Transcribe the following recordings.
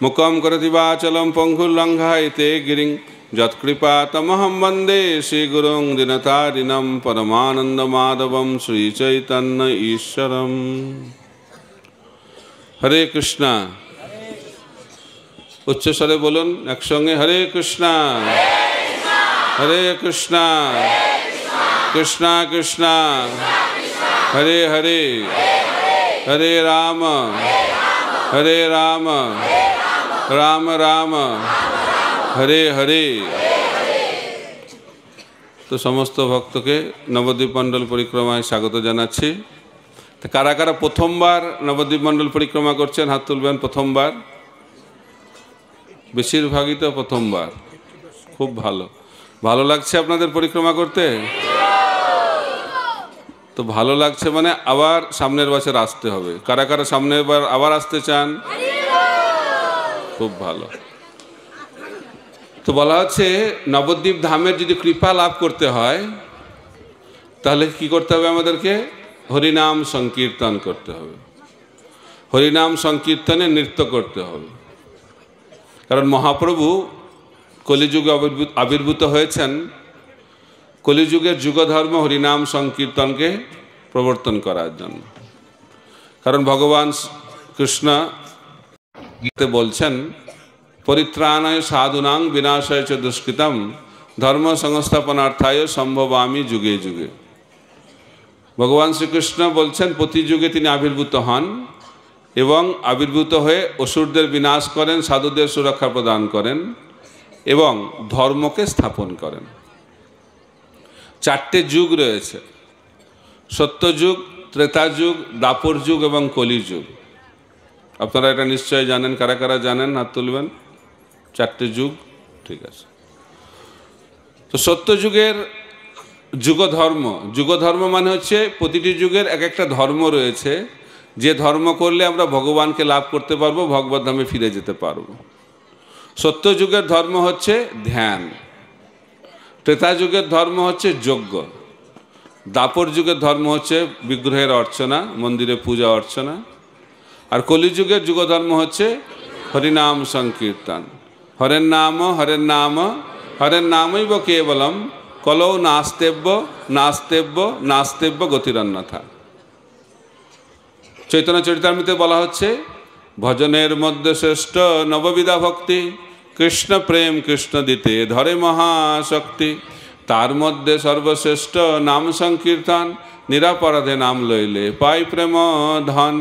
मुखं करोति वाचालं पंगुर्लङ्घयते गिरिं यत्कृपातमहं वन्दे श्रीगुरुं दीनतारिणं परमानन्दमाधवं श्रीचैतन्य ईश्वरम्। हरे कृष्णा। उच्च स्वरे बोलुन एक संगे, हरे कृष्णा हरे कृष्णा कृष्णा कृष्णा हरे हरे, हरे राम राम राम हरे हरे। तो समस्त भक्त के नवद्वीप मंडल परिक्रमा स्वागत जानाচ্ছি। तो कारा कारा प्रथमबार नवद्वीप मंडल परिक्रमा करছেন हाथ तुलবেন। प्रथमबार বেশিরভাগই তো প্রথমবার। খুব ভালো, ভালো লাগছে আপনাদের পরিক্রমা করতে? তো ভালো লাগছে মানে আবার সামনের বছর আসতে হবে। কারা কারা সামনের বার আবার আসতে চান? খুব ভালো। তো বলা হচ্ছে নবদ্বীপ ধামের যদি কৃপা লাভ করতে হয় তাহলে কি করতে হবে? আমাদেরকে হরিনাম সংকীর্তন করতে হবে। হরিনাম সংকীর্তনে নৃত্য করতে হবে। কারণ মহাপ্রভু কলিযুগে আবির্ভূত হয়েছেন কলিযুগের যুগধর্ম হরিনাম সংকীর্তনকে প্রবর্তন করার জন্য। কারণ ভগবান কৃষ্ণ গীতে বলছেন পরিত্রাণায় সাধুনাং বিনাশায় চ দুষ্কৃতম ধর্ম সংস্থাপনার্থায় সম্ভবামি যুগে যুগে। ভগবান শ্রীকৃষ্ণ বলছেন প্রতি যুগে তিনি আবির্ভূত হন এবং আবির্ভূত হয়ে অসুরদের বিনাশ করেন, সাধুদের সুরক্ষা প্রদান করেন এবং ধর্মকে স্থাপন করেন। চারটে যুগ রয়েছে, সত্যযুগ, ত্রেতাযুগ, দ্বাপর যুগ এবং কলিযুগ। আপনারা এটা নিশ্চয়ই জানেন। কারা কারা জানেন হাত তুলবেন? চারটে যুগ, ঠিক আছে। তো সত্যযুগের যুগধর্ম, যুগধর্ম মানে হচ্ছে প্রতিটি যুগের এক একটা ধর্ম রয়েছে, যে ধর্ম করলে আমরা ভগবানকে লাভ করতে পারবো, ভগবদ্ধামে ফিরে যেতে পারবো। সত্যযুগের ধর্ম হচ্ছে ধ্যান, ত্রেতাযুগের ধর্ম হচ্ছে যজ্ঞ, দ্বাপর যুগের ধর্ম হচ্ছে বিগ্রহের অর্চনা, মন্দিরে পূজা অর্চনা, আর কলিযুগের যুগধর্ম হচ্ছে হরিনাম সংকীর্তন। হরের নাম হরের নাম হরের নামৈব কেবলম কলৌ নাস্তেব্য নাস্তেব্য নাস্তেব্য গতিরন্যথা। চৈতন্য চরিতামৃতে বলা হচ্ছে ভজনের মধ্যে শ্রেষ্ঠ নববিধা ভক্তি, কৃষ্ণ প্রেম কৃষ্ণ দিতে ধরে মহাশক্তি, তার মধ্যে সর্বশ্রেষ্ঠ নাম সংকীর্তন, নিরাপরাধে নাম লইলে পাই প্রেম ধন।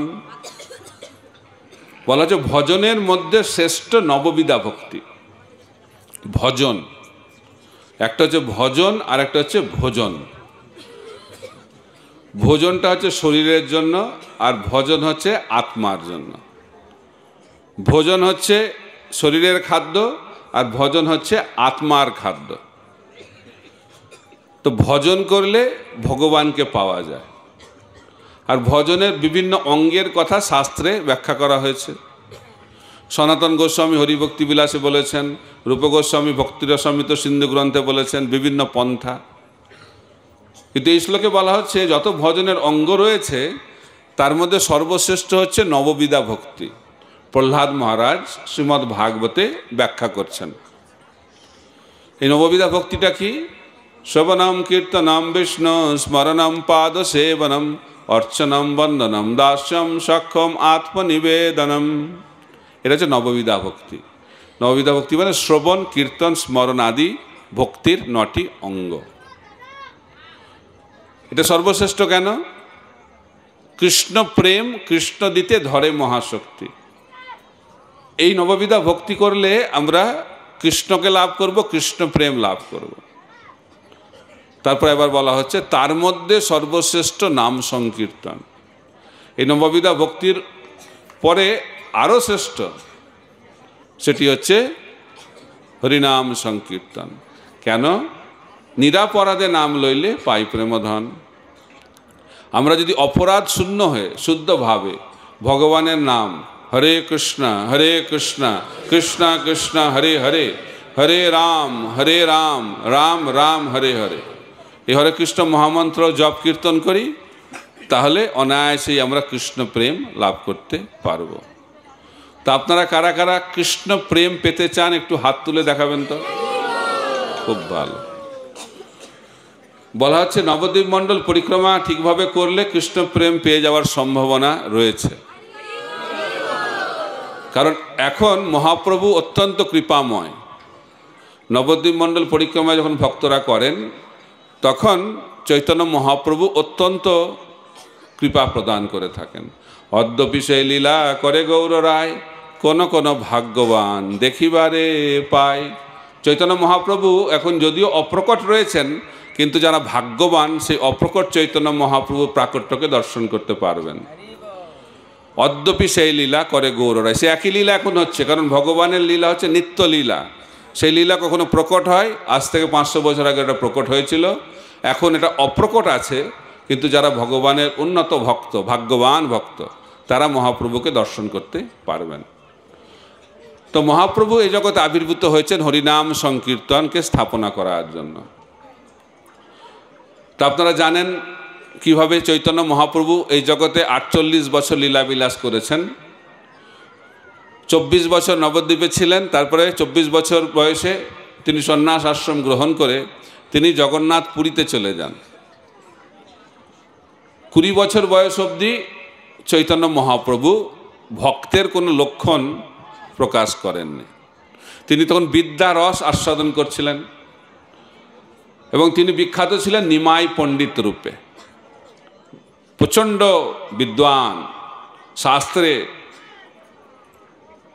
বলা হচ্ছে ভজনের মধ্যে শ্রেষ্ঠ নববিধা ভক্তি। ভজন একটা হচ্ছে ভজন আর একটা হচ্ছে ভোজন। ভোজনটা হচ্ছে শরীরের জন্য আর ভজন হচ্ছে আত্মার জন্য। ভোজন হচ্ছে শরীরের খাদ্য আর ভজন হচ্ছে আত্মার খাদ্য। তো ভজন করলে ভগবানকে পাওয়া যায়। আর ভজনের বিভিন্ন অঙ্গের কথা শাস্ত্রে ব্যাখ্যা করা হয়েছে। সনাতন গোস্বামী হরিভক্তি বিলাসে বলেছেন, রূপ গোস্বামী ভক্তিরসমৃত সিন্ধু গ্রন্থে বলেছেন বিভিন্ন পন্থা। কিন্তু এই শ্লোকে বলা হচ্ছে যত ভজনের অঙ্গ রয়েছে তার মধ্যে সর্বশ্রেষ্ঠ হচ্ছে নববিধা ভক্তি। প্রহ্লাদ মহারাজ শ্রীমদ্ ভাগবতে ব্যাখ্যা করছেন। এই নববিধা ভক্তিটা কি? শ্রবণম কীর্তনম বিষ্ণু স্মরণম পাদ সেবনম অর্চনম বন্দনম দাস্যম সক্ষম আত্মনিবেদনম। এটা হচ্ছে নববিধা ভক্তি। নববিধা ভক্তি মানে শ্রবণ, কীর্তন, স্মরণ আদি ভক্তির 9টি অঙ্গ। এটা সর্বশ্রেষ্ঠ কেন? কৃষ্ণ প্রেম কৃষ্ণ দিতে ধরে মহাশক্তি। এই নববিধা ভক্তি করলে আমরা কৃষ্ণকে লাভ করব, কৃষ্ণ প্রেম লাভ করব। তারপর এবার বলা হচ্ছে তার মধ্যে সর্বশ্রেষ্ঠ নাম সংকীর্তন। এই নববিধা ভক্তির পরে আরও শ্রেষ্ঠ, সেটি হচ্ছে হরিনাম সংকীর্তন। কেন? নিরাপরাধে নাম লইলে পাই প্রেমধন। আমরা যদি অপরাধ শূন্য হয়ে শুদ্ধভাবে ভগবানের নাম হরে কৃষ্ণ কৃষ্ণ কৃষ্ণ হরে হরে, হরে রাম রাম রাম হরে হরে, এই হরে কৃষ্ণ মহামন্ত্র জপ কীর্তন করি, তাহলে অনায়াসেই আমরা কৃষ্ণ প্রেম লাভ করতে পারব। তো আপনারা কারা কারা কৃষ্ণ প্রেম পেতে চান একটু হাত তুলে দেখাবেন তো। খুব ভালো। বলা হচ্ছে নবদ্বীপ মণ্ডল পরিক্রমা ঠিকভাবে করলে কৃষ্ণ প্রেম পেয়ে যাওয়ার সম্ভাবনা রয়েছে। কারণ এখন মহাপ্রভু অত্যন্ত কৃপাময়। নবদ্বীপ মণ্ডল পরিক্রমা যখন ভক্তরা করেন তখন চৈতন্য মহাপ্রভু অত্যন্ত কৃপা প্রদান করে থাকেন। অদ্যপি সেই লীলা করে গৌর রায়, কোন কোন ভাগ্যবান দেখিবারে পায়। চৈতন্য মহাপ্রভু এখন যদিও অপ্রকট রয়েছেন, কিন্তু যারা ভাগ্যবান সেই অপ্রকট চৈতন্য মহাপ্রভু প্রাকট্যকে দর্শন করতে পারবেন। অদ্যপি সেই লীলা করে গৌর রায়, সে একই লীলা এখন হচ্ছে, কারণ ভগবানের লীলা হচ্ছে নিত্য লীলা। সেই লীলা কখনো প্রকট হয়, আজ থেকে 500 বছর আগে এটা প্রকট হয়েছিল, এখন এটা অপ্রকট আছে। কিন্তু যারা ভগবানের উন্নত ভক্ত, ভাগ্যবান ভক্ত, তারা মহাপ্রভুকে দর্শন করতে পারবেন। তো মহাপ্রভু এই জগতে আবির্ভূত হয়েছেন হরিনাম সংকীর্তনকে স্থাপনা করার জন্য। তো আপনারা জানেন কিভাবে চৈতন্য মহাপ্রভু এই জগতে 48 বছর লীলাবিলাস করেছেন। 24 বছর নবদ্বীপে ছিলেন, তারপরে 24 বছর বয়সে তিনি সন্ন্যাস আশ্রম গ্রহণ করে তিনি জগন্নাথ পুরীতে চলে যান। 20 বছর বয়স অবধি চৈতন্য মহাপ্রভু ভক্তের কোনো লক্ষণ প্রকাশ করেননি। তিনি তখন বিদ্যা রস আস্বাদন করছিলেন এবং তিনি বিখ্যাত ছিলেন নিমাই পণ্ডিত রূপে। প্রচণ্ড বিদ্বান, শাস্ত্রে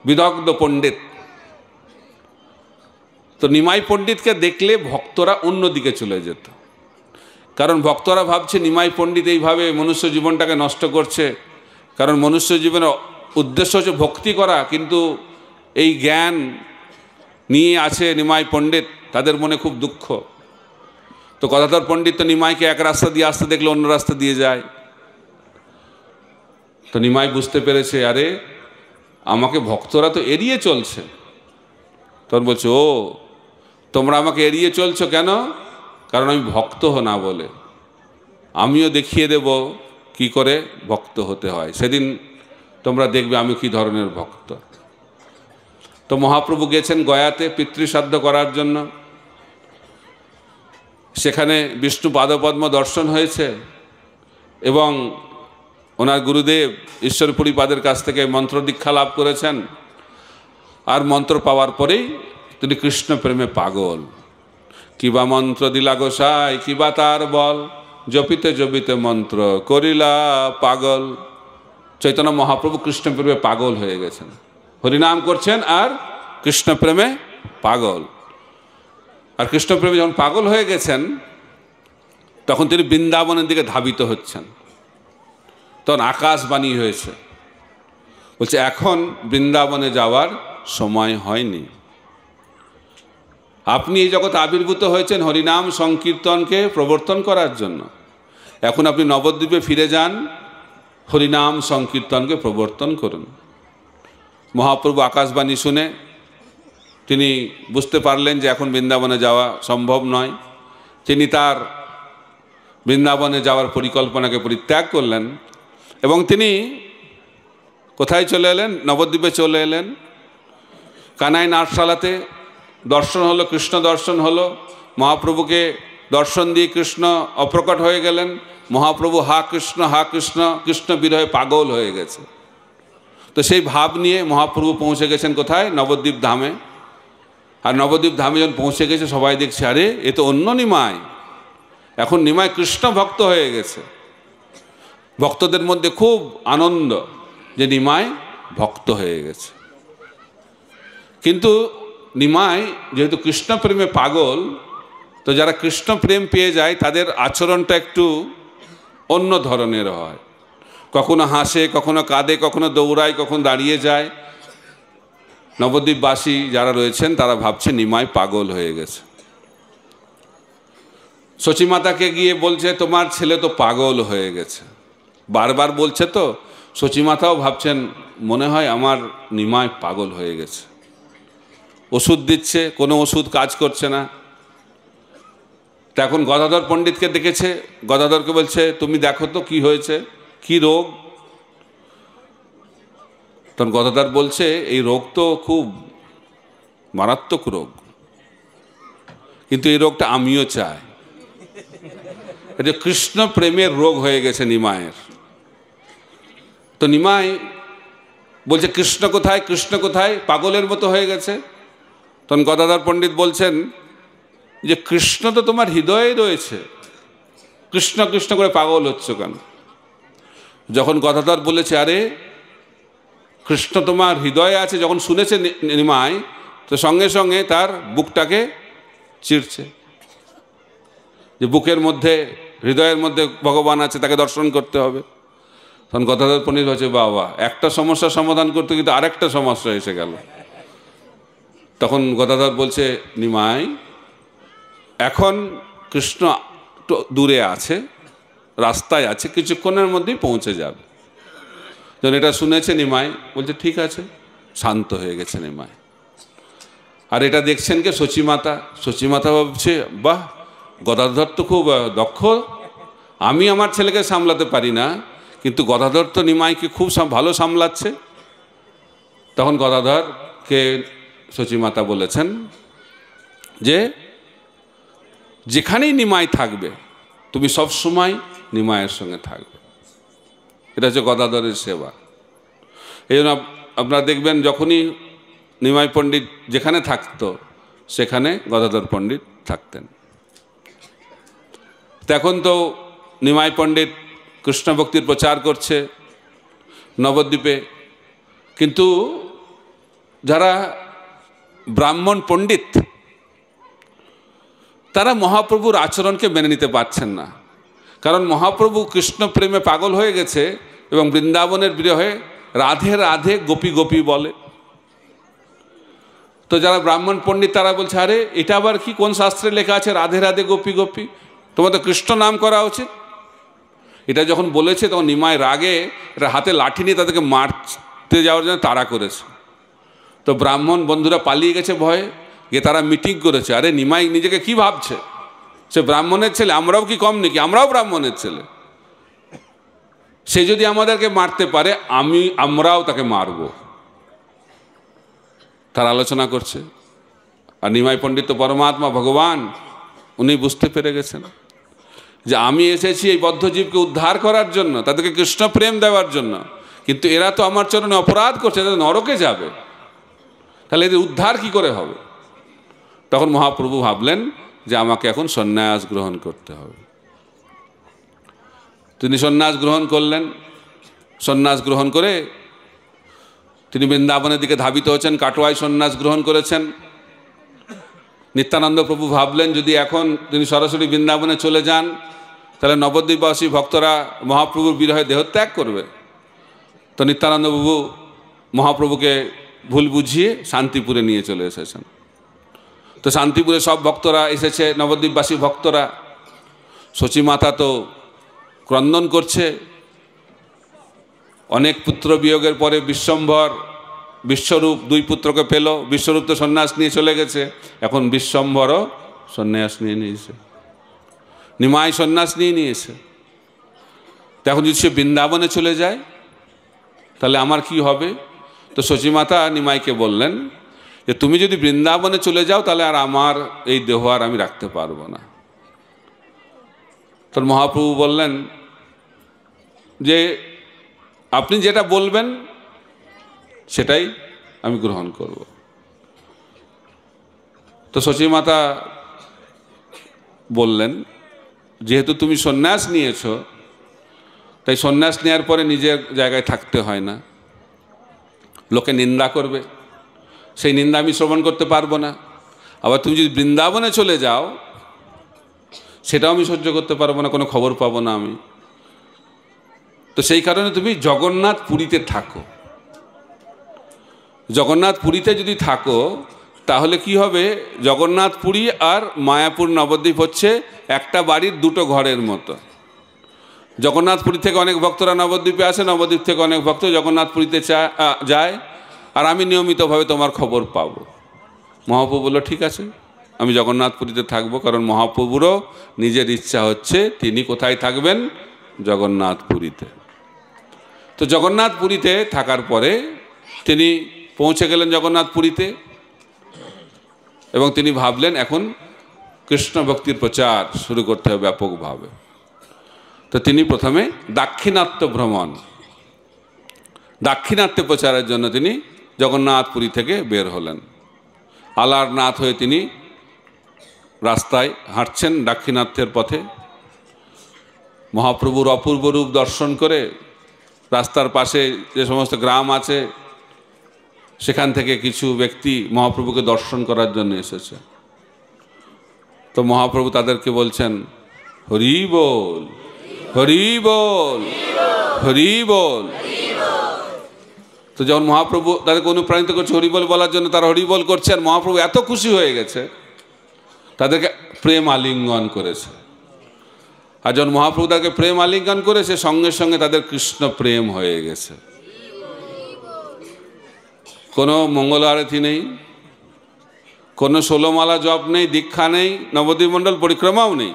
বিদগ্ধ পণ্ডিত। তো নিমাই পণ্ডিতকে দেখলে ভক্তরা অন্যদিকে চলে যেত, কারণ ভক্তরা ভাবছে নিমাই পণ্ডিত এইভাবে মনুষ্য জীবনটাকে নষ্ট করছে। কারণ মনুষ্য জীবনের উদ্দেশ্য হচ্ছে ভক্তি করা, কিন্তু এই জ্ঞান নিয়ে আছে নিমাই পণ্ডিত, তাদের মনে খুব দুঃখ। তো গদাধর পণ্ডিত তো নিমাইকে এক রাস্তা দিয়ে আসতে দেখলে অন্য রাস্তা দিয়ে যায়। তো নিমাই বুঝতে পেরেছে, আরে আমাকে ভক্তরা তো এড়িয়ে চলছে। তখন বলছে, ও তোমরা আমাকে এড়িয়ে চলছো কেন? কারণ আমি ভক্ত না বলে। আমিও দেখিয়ে দেব কি করে ভক্ত হতে হয়, সেদিন তোমরা দেখবে আমি কি ধরনের ভক্ত। তো মহাপ্রভু গেছেন গয়াতে পিতৃশ্রাদ্ধ করার জন্য। সেখানে বিষ্ণু পাদপদ্ম দর্শন হয়েছে এবং ওনার গুরুদেব ঈশ্বরপুরীপাদের কাছ থেকে মন্ত্র দীক্ষা লাভ করেছেন। আর মন্ত্র পাওয়ার পরেই তিনি কৃষ্ণ প্রেমে পাগল। কিবা মন্ত্র দিলা গোসাই, কিবা তার বল, জপিতে জপিতে মন্ত্র করিলা পাগল। চৈতন্য মহাপ্রভু কৃষ্ণ প্রেমে পাগল হয়ে গেছেন, হরিনাম করছেন আর কৃষ্ণ প্রেমে পাগল। আর কৃষ্ণ প্রেমে যখন পাগল হয়ে গেছেন তখন তিনি বৃন্দাবনের দিকে ধাবিত হচ্ছেন। তখন আকাশবাণী হয়েছে, বলছে এখন বৃন্দাবনে যাওয়ার সময় হয়নি। আপনি এই জগতে আবির্ভূত হয়েছেন হরিনাম সংকীর্তনকে প্রবর্তন করার জন্য। এখন আপনি নবদ্বীপে ফিরে যান, হরিনাম সংকীর্তনকে প্রবর্তন করুন। মহাপ্রভু আকাশবাণী শুনে তিনি বুঝতে পারলেন যে এখন বৃন্দাবনে যাওয়া সম্ভব নয়। তিনি তার বৃন্দাবনে যাওয়ার পরিকল্পনাকে পরিত্যাগ করলেন এবং তিনি কোথায় চলে এলেন? নবদ্বীপে চলে এলেন। কানাই নাটশালাতে দর্শন হলো, কৃষ্ণ দর্শন হলো। মহাপ্রভুকে দর্শন দিয়ে কৃষ্ণ অপ্রকট হয়ে গেলেন। মহাপ্রভু হা কৃষ্ণ কৃষ্ণ বিরহে পাগল হয়ে গেছে। তো সেই ভাব নিয়ে মহাপ্রভু পৌঁছে গেছেন কোথায়? নবদ্বীপ ধামে। আর নবদ্বীপ ধামে যখন পৌঁছে গেছে সবাই দেখছে, আরে এ তো অন্য নিমাই, এখন নিমাই কৃষ্ণ ভক্ত হয়ে গেছে। ভক্তদের মধ্যে খুব আনন্দ যে নিমাই ভক্ত হয়ে গেছে। কিন্তু নিমাই যেহেতু কৃষ্ণ প্রেমে পাগল, তো যারা কৃষ্ণ প্রেম পেয়ে যায় তাদের আচরণটা একটু অন্য ধরনের হয়। কখনো হাসে, কখনো কাঁদে, কখনো দৌড়ায়, কখনো দাঁড়িয়ে যায়। নবদ্বীপবাসী যারা রয়েছেন তারা ভাবছে নিমাই পাগল হয়ে গেছে। সচিমাতাকে গিয়ে বলছে, তোমার ছেলে তো পাগল হয়ে গেছে, বারবার বলছে। তো সচিমাতাও ভাবছেন, মনে হয় আমার নিমাই পাগল হয়ে গেছে। ওষুধ দিচ্ছে, কোনো ওষুধ কাজ করছে না। তা এখন গদাধর পণ্ডিতকে দেখেছে, গদাধরকে বলছে, তুমি দেখো তো কি হয়েছে, কি রোগ। তখন গদাধর বলছে, এই রোগ তো খুব মারাত্মক রোগ, কিন্তু এই রোগটা আমিও চাই। এটা কৃষ্ণ প্রেমের রোগ হয়ে গেছে নিমায়ের। তো নিমাই বলছে, কৃষ্ণ কোথায়, কৃষ্ণ কোথায়, পাগলের মতো হয়ে গেছে। তখন গদাধর পণ্ডিত বলছেন যে কৃষ্ণ তো তোমার হৃদয়ে রয়েছে, কৃষ্ণ কৃষ্ণ করে পাগল হচ্ছ কেন? যখন গদাধর বলেছে, আরে কৃষ্ণ তোমার হৃদয়ে আছে, যখন শুনেছে নিমাই, তো সঙ্গে সঙ্গে তার বুকটাকে চিরছে, যে বুকের মধ্যে, হৃদয়ের মধ্যে ভগবান আছে, তাকে দর্শন করতে হবে। তখন গদাধর পণ্ডিত হচ্ছে, বাবা, একটা সমস্যার সমাধান করতে কিন্তু আরেকটা সমস্যা এসে গেল। তখন গদাধর বলছে, নিমাই, এখন কৃষ্ণ দূরে আছে, রাস্তায় আছে, কিছুক্ষণের মধ্যেই পৌঁছে যাবে। যখন এটা শুনেছে নিমাই বলছে, ঠিক আছে, শান্ত হয়ে গেছে নিমাই। আর এটা দেখছেন কে? সচিমাতা। সচিমাতা ভাবছে, বাহ, গদাধর তো খুব দক্ষ, আমি আমার ছেলেকে সামলাতে পারি না, কিন্তু গদাধর তো নিমাইকে খুব ভালো সামলাচ্ছে। তখন গদাধরকে সচিমাতা বলেছেন যে যেখানেই নিমাই থাকবে তুমি সব সময় নিমায়ের সঙ্গে থাকবে। এটা হচ্ছে গদাধরের সেবা। এই জন্য আপনারা দেখবেন, যখনই নিমাই পণ্ডিত যেখানে থাকতো সেখানে গদাধর পণ্ডিত থাকতেন। এখন তো নিমাই পণ্ডিত কৃষ্ণ ভক্তির প্রচার করছে নবদ্বীপে, কিন্তু যারা ব্রাহ্মণ পণ্ডিত তারা মহাপ্রভুর আচরণকে মেনে নিতে পারছেন না। কারণ মহাপ্রভু কৃষ্ণ প্রেমে পাগল হয়ে গেছে এবং বৃন্দাবনের বিরহে রাধে রাধে গোপী গোপী বলে। তো যারা ব্রাহ্মণ পণ্ডিত তারা বলছে, আরে এটা আবার কি, কোন শাস্ত্রে লেখা আছে রাধে রাধে গোপী গোপী? তোমাদের কৃষ্ণ নাম করা উচিত। এটা যখন বলেছে তখন নিমাই রাগে এটা হাতে লাঠি নিয়ে তাদেরকে মারতে যাওয়ার জন্য তাড়া করেছে। তো ব্রাহ্মণ বন্ধুরা পালিয়ে গেছে ভয়ে, গিয়ে তারা মিটিং করেছে, আরে নিমাই নিজেকে কি ভাবছে, সে ব্রাহ্মণের ছেলে, আমরাও কি কম নাকি, আমরাও ব্রাহ্মণের ছেলে, সে যদি আমাদেরকে মারতে পারে আমরাও তাকে মারব। তারা আলোচনা করছে। আর নিমাই পণ্ডিত তো পরমাত্মা ভগবান, উনি বুঝতে পেরে গেছেন যে আমি এসেছি এই বদ্ধজীবকে উদ্ধার করার জন্য, তাদেরকে কৃষ্ণ প্রেম দেওয়ার জন্য, কিন্তু এরা তো আমার চরণে অপরাধ করছে, এরা নরকে যাবে, তাহলে এদের উদ্ধার কি করে হবে? তখন মহাপ্রভু ভাবলেন যে আমাকে এখন সন্ন্যাস গ্রহণ করতে হবে। তিনি সন্ন্যাস গ্রহণ করলেন। সন্ন্যাস গ্রহণ করে তিনি বৃন্দাবনের দিকে ধাবিত হচ্ছেন, কাটোয়ায় সন্ন্যাস গ্রহণ করেছেন। নিত্যানন্দ প্রভু ভাবলেন যদি এখন তিনি সরাসরি বৃন্দাবনে চলে যান তাহলে নবদ্বীপবাসী ভক্তরা মহাপ্রভুর বিরহে দেহত্যাগ করবে। তো নিত্যানন্দ প্রভু মহাপ্রভুকে ভুল বুঝিয়ে শান্তিপুরে নিয়ে চলে এসেছেন। তো শান্তিপুরে সব ভক্তরা এসেছে, নবদ্বীপবাসী ভক্তরা। সচিমাতা তো ক্রন্দন করছে, অনেক পুত্র বিয়োগের পরে বিশ্বম্ভর বিশ্বরূপ দুই পুত্রকে পেল। বিশ্বরূপ তো সন্ন্যাস নিয়ে চলে গেছে, এখন বিশ্বম্ভরও সন্ন্যাস নিয়ে নিয়েছে, নিমাই সন্ন্যাস নিয়ে নিয়েছে। তো এখন যদি সে বৃন্দাবনে চলে যায় তাহলে আমার কি হবে? তো সচিমাতা নিমাইকে বললেন যে তুমি যদি বৃন্দাবনে চলে যাও তাহলে আর আমার এই দেহ আর আমি রাখতে পারবো না। তোর মহাপ্রভু বললেন যে আপনি যেটা বলবেন সেটাই আমি গ্রহণ করব। তো সচিমাতা বললেন যেহেতু তুমি সন্ন্যাস নিয়েছো তাই সন্ন্যাস নেওয়ার পরে নিজের জায়গায় থাকতে হয় না, লোকে নিন্দা করবে, সেই নিন্দা আমি শ্রবণ করতে পারবো না। আবার তুমি যদি বৃন্দাবনে চলে যাও সেটাও আমি সহ্য করতে পারবো না, কোনো খবর পাবো না আমি। তো সেই কারণে তুমি জগন্নাথ পুরীতে থাকো। জগন্নাথ পুরীতে যদি থাকো তাহলে কি হবে, জগন্নাথ পুরী আর মায়াপুর নবদ্বীপ হচ্ছে একটা বাড়ির দুটো ঘরের মতো। জগন্নাথ পুরী থেকে অনেক ভক্তরা নবদ্বীপে আসে, নবদ্বীপ থেকে অনেক ভক্ত জগন্নাথ পুরীতে যায়, আর আমি নিয়মিতভাবে তোমার খবর পাবো। মহাপ্রভু বলল ঠিক আছে, আমি জগন্নাথ পুরীতে থাকবো, কারণ মহাপ্রভুরও নিজের ইচ্ছা হচ্ছে তিনি কোথায় থাকবেন, জগন্নাথ পুরীতে। তো জগন্নাথ পুরীতে থাকার পরে তিনি পৌঁছে গেলেন জগন্নাথপুরীতে এবং তিনি ভাবলেন এখন কৃষ্ণ ভক্তির প্রচার শুরু করতে হবে ব্যাপকভাবে। তো তিনি প্রথমে দাক্ষিণাত্য ভ্রমণ, দাক্ষিণাত্যে প্রচারের জন্য তিনি জগন্নাথপুরী থেকে বের হলেন। আলারনাথ হয়ে তিনি রাস্তায় হাঁটছেন দাক্ষিণাত্যের পথে। মহাপ্রভুর অপূর্ব রূপ দর্শন করে রাস্তার পাশে যে সমস্ত গ্রাম আছে সেখান থেকে কিছু ব্যক্তি মহাপ্রভুকে দর্শন করার জন্য এসেছে। তো মহাপ্রভু তাদেরকে বলছেন, হরি বল, হরি বল, হরি বল। তো যখন মহাপ্রভু তাদেরকে অনুপ্রাণিত করছে হরি বল বলার জন্য, তারা হরি বল করছে। আর মহাপ্রভু এত খুশি হয়ে গেছে, তাদেরকে প্রেম আলিঙ্গন করেছে। আর যখন মহাপ্রভু তাদেরকে প্রেম আলিঙ্গন করেছে, সঙ্গে সঙ্গে তাদের কৃষ্ণ প্রেম হয়ে গেছে। কোনো মঙ্গল আরতি নেই, কোনো ষোলমালা জপ নেই, দীক্ষা নেই, নবদ্বীপ মণ্ডল পরিক্রমাও নেই।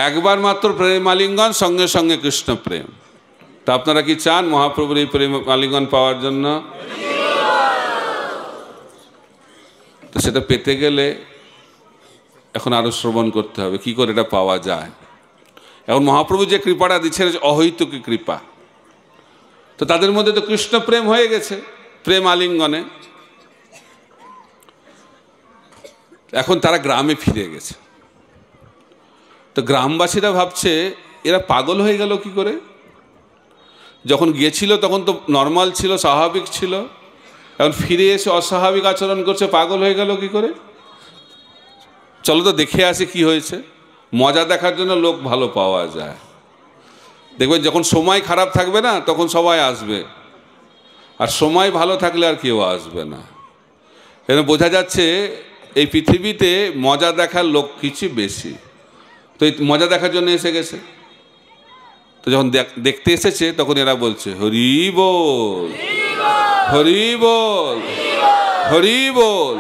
একবার মাত্র প্রেম আলিঙ্গন, সঙ্গে সঙ্গে কৃষ্ণ প্রেম। তা আপনারা কি চান মহাপ্রভুর এই প্রেম আলিঙ্গন পাওয়ার জন্য? তো সেটা পেতে গেলে এখন আরো শ্রবণ করতে হবে কি করে এটা পাওয়া যায়। এখন মহাপ্রভু যে কৃপাটা দিচ্ছেন অহৈতুকী কৃপা। তো তাদের মধ্যে তো কৃষ্ণ প্রেম হয়ে গেছে প্রেম আলিঙ্গনে। এখন তারা গ্রামে ফিরে গেছে। তো গ্রামবাসীরা ভাবছে এরা পাগল হয়ে গেল কি করে? যখন গিয়েছিল তখন তো নর্মাল ছিল, স্বাভাবিক ছিল, এখন ফিরে এসে অস্বাভাবিক আচরণ করছে, পাগল হয়ে গেল কি করে? চলো তো দেখে আসি কি হয়েছে। মজা দেখার জন্য লোক ভালো পাওয়া যায়। দেখবেন যখন সময় খারাপ থাকবে না তখন সবাই আসবে, আর সময় ভালো থাকলে আর কেউ আসবে না। এখানে বোঝা যাচ্ছে এই পৃথিবীতে মজা দেখার লোক কিছু বেশি। তো এই মজা দেখার জন্য এসে গেছে। তো যখন দেখতে এসেছে তখন এরা বলছে হরি বল, হরি বল, হরি বল।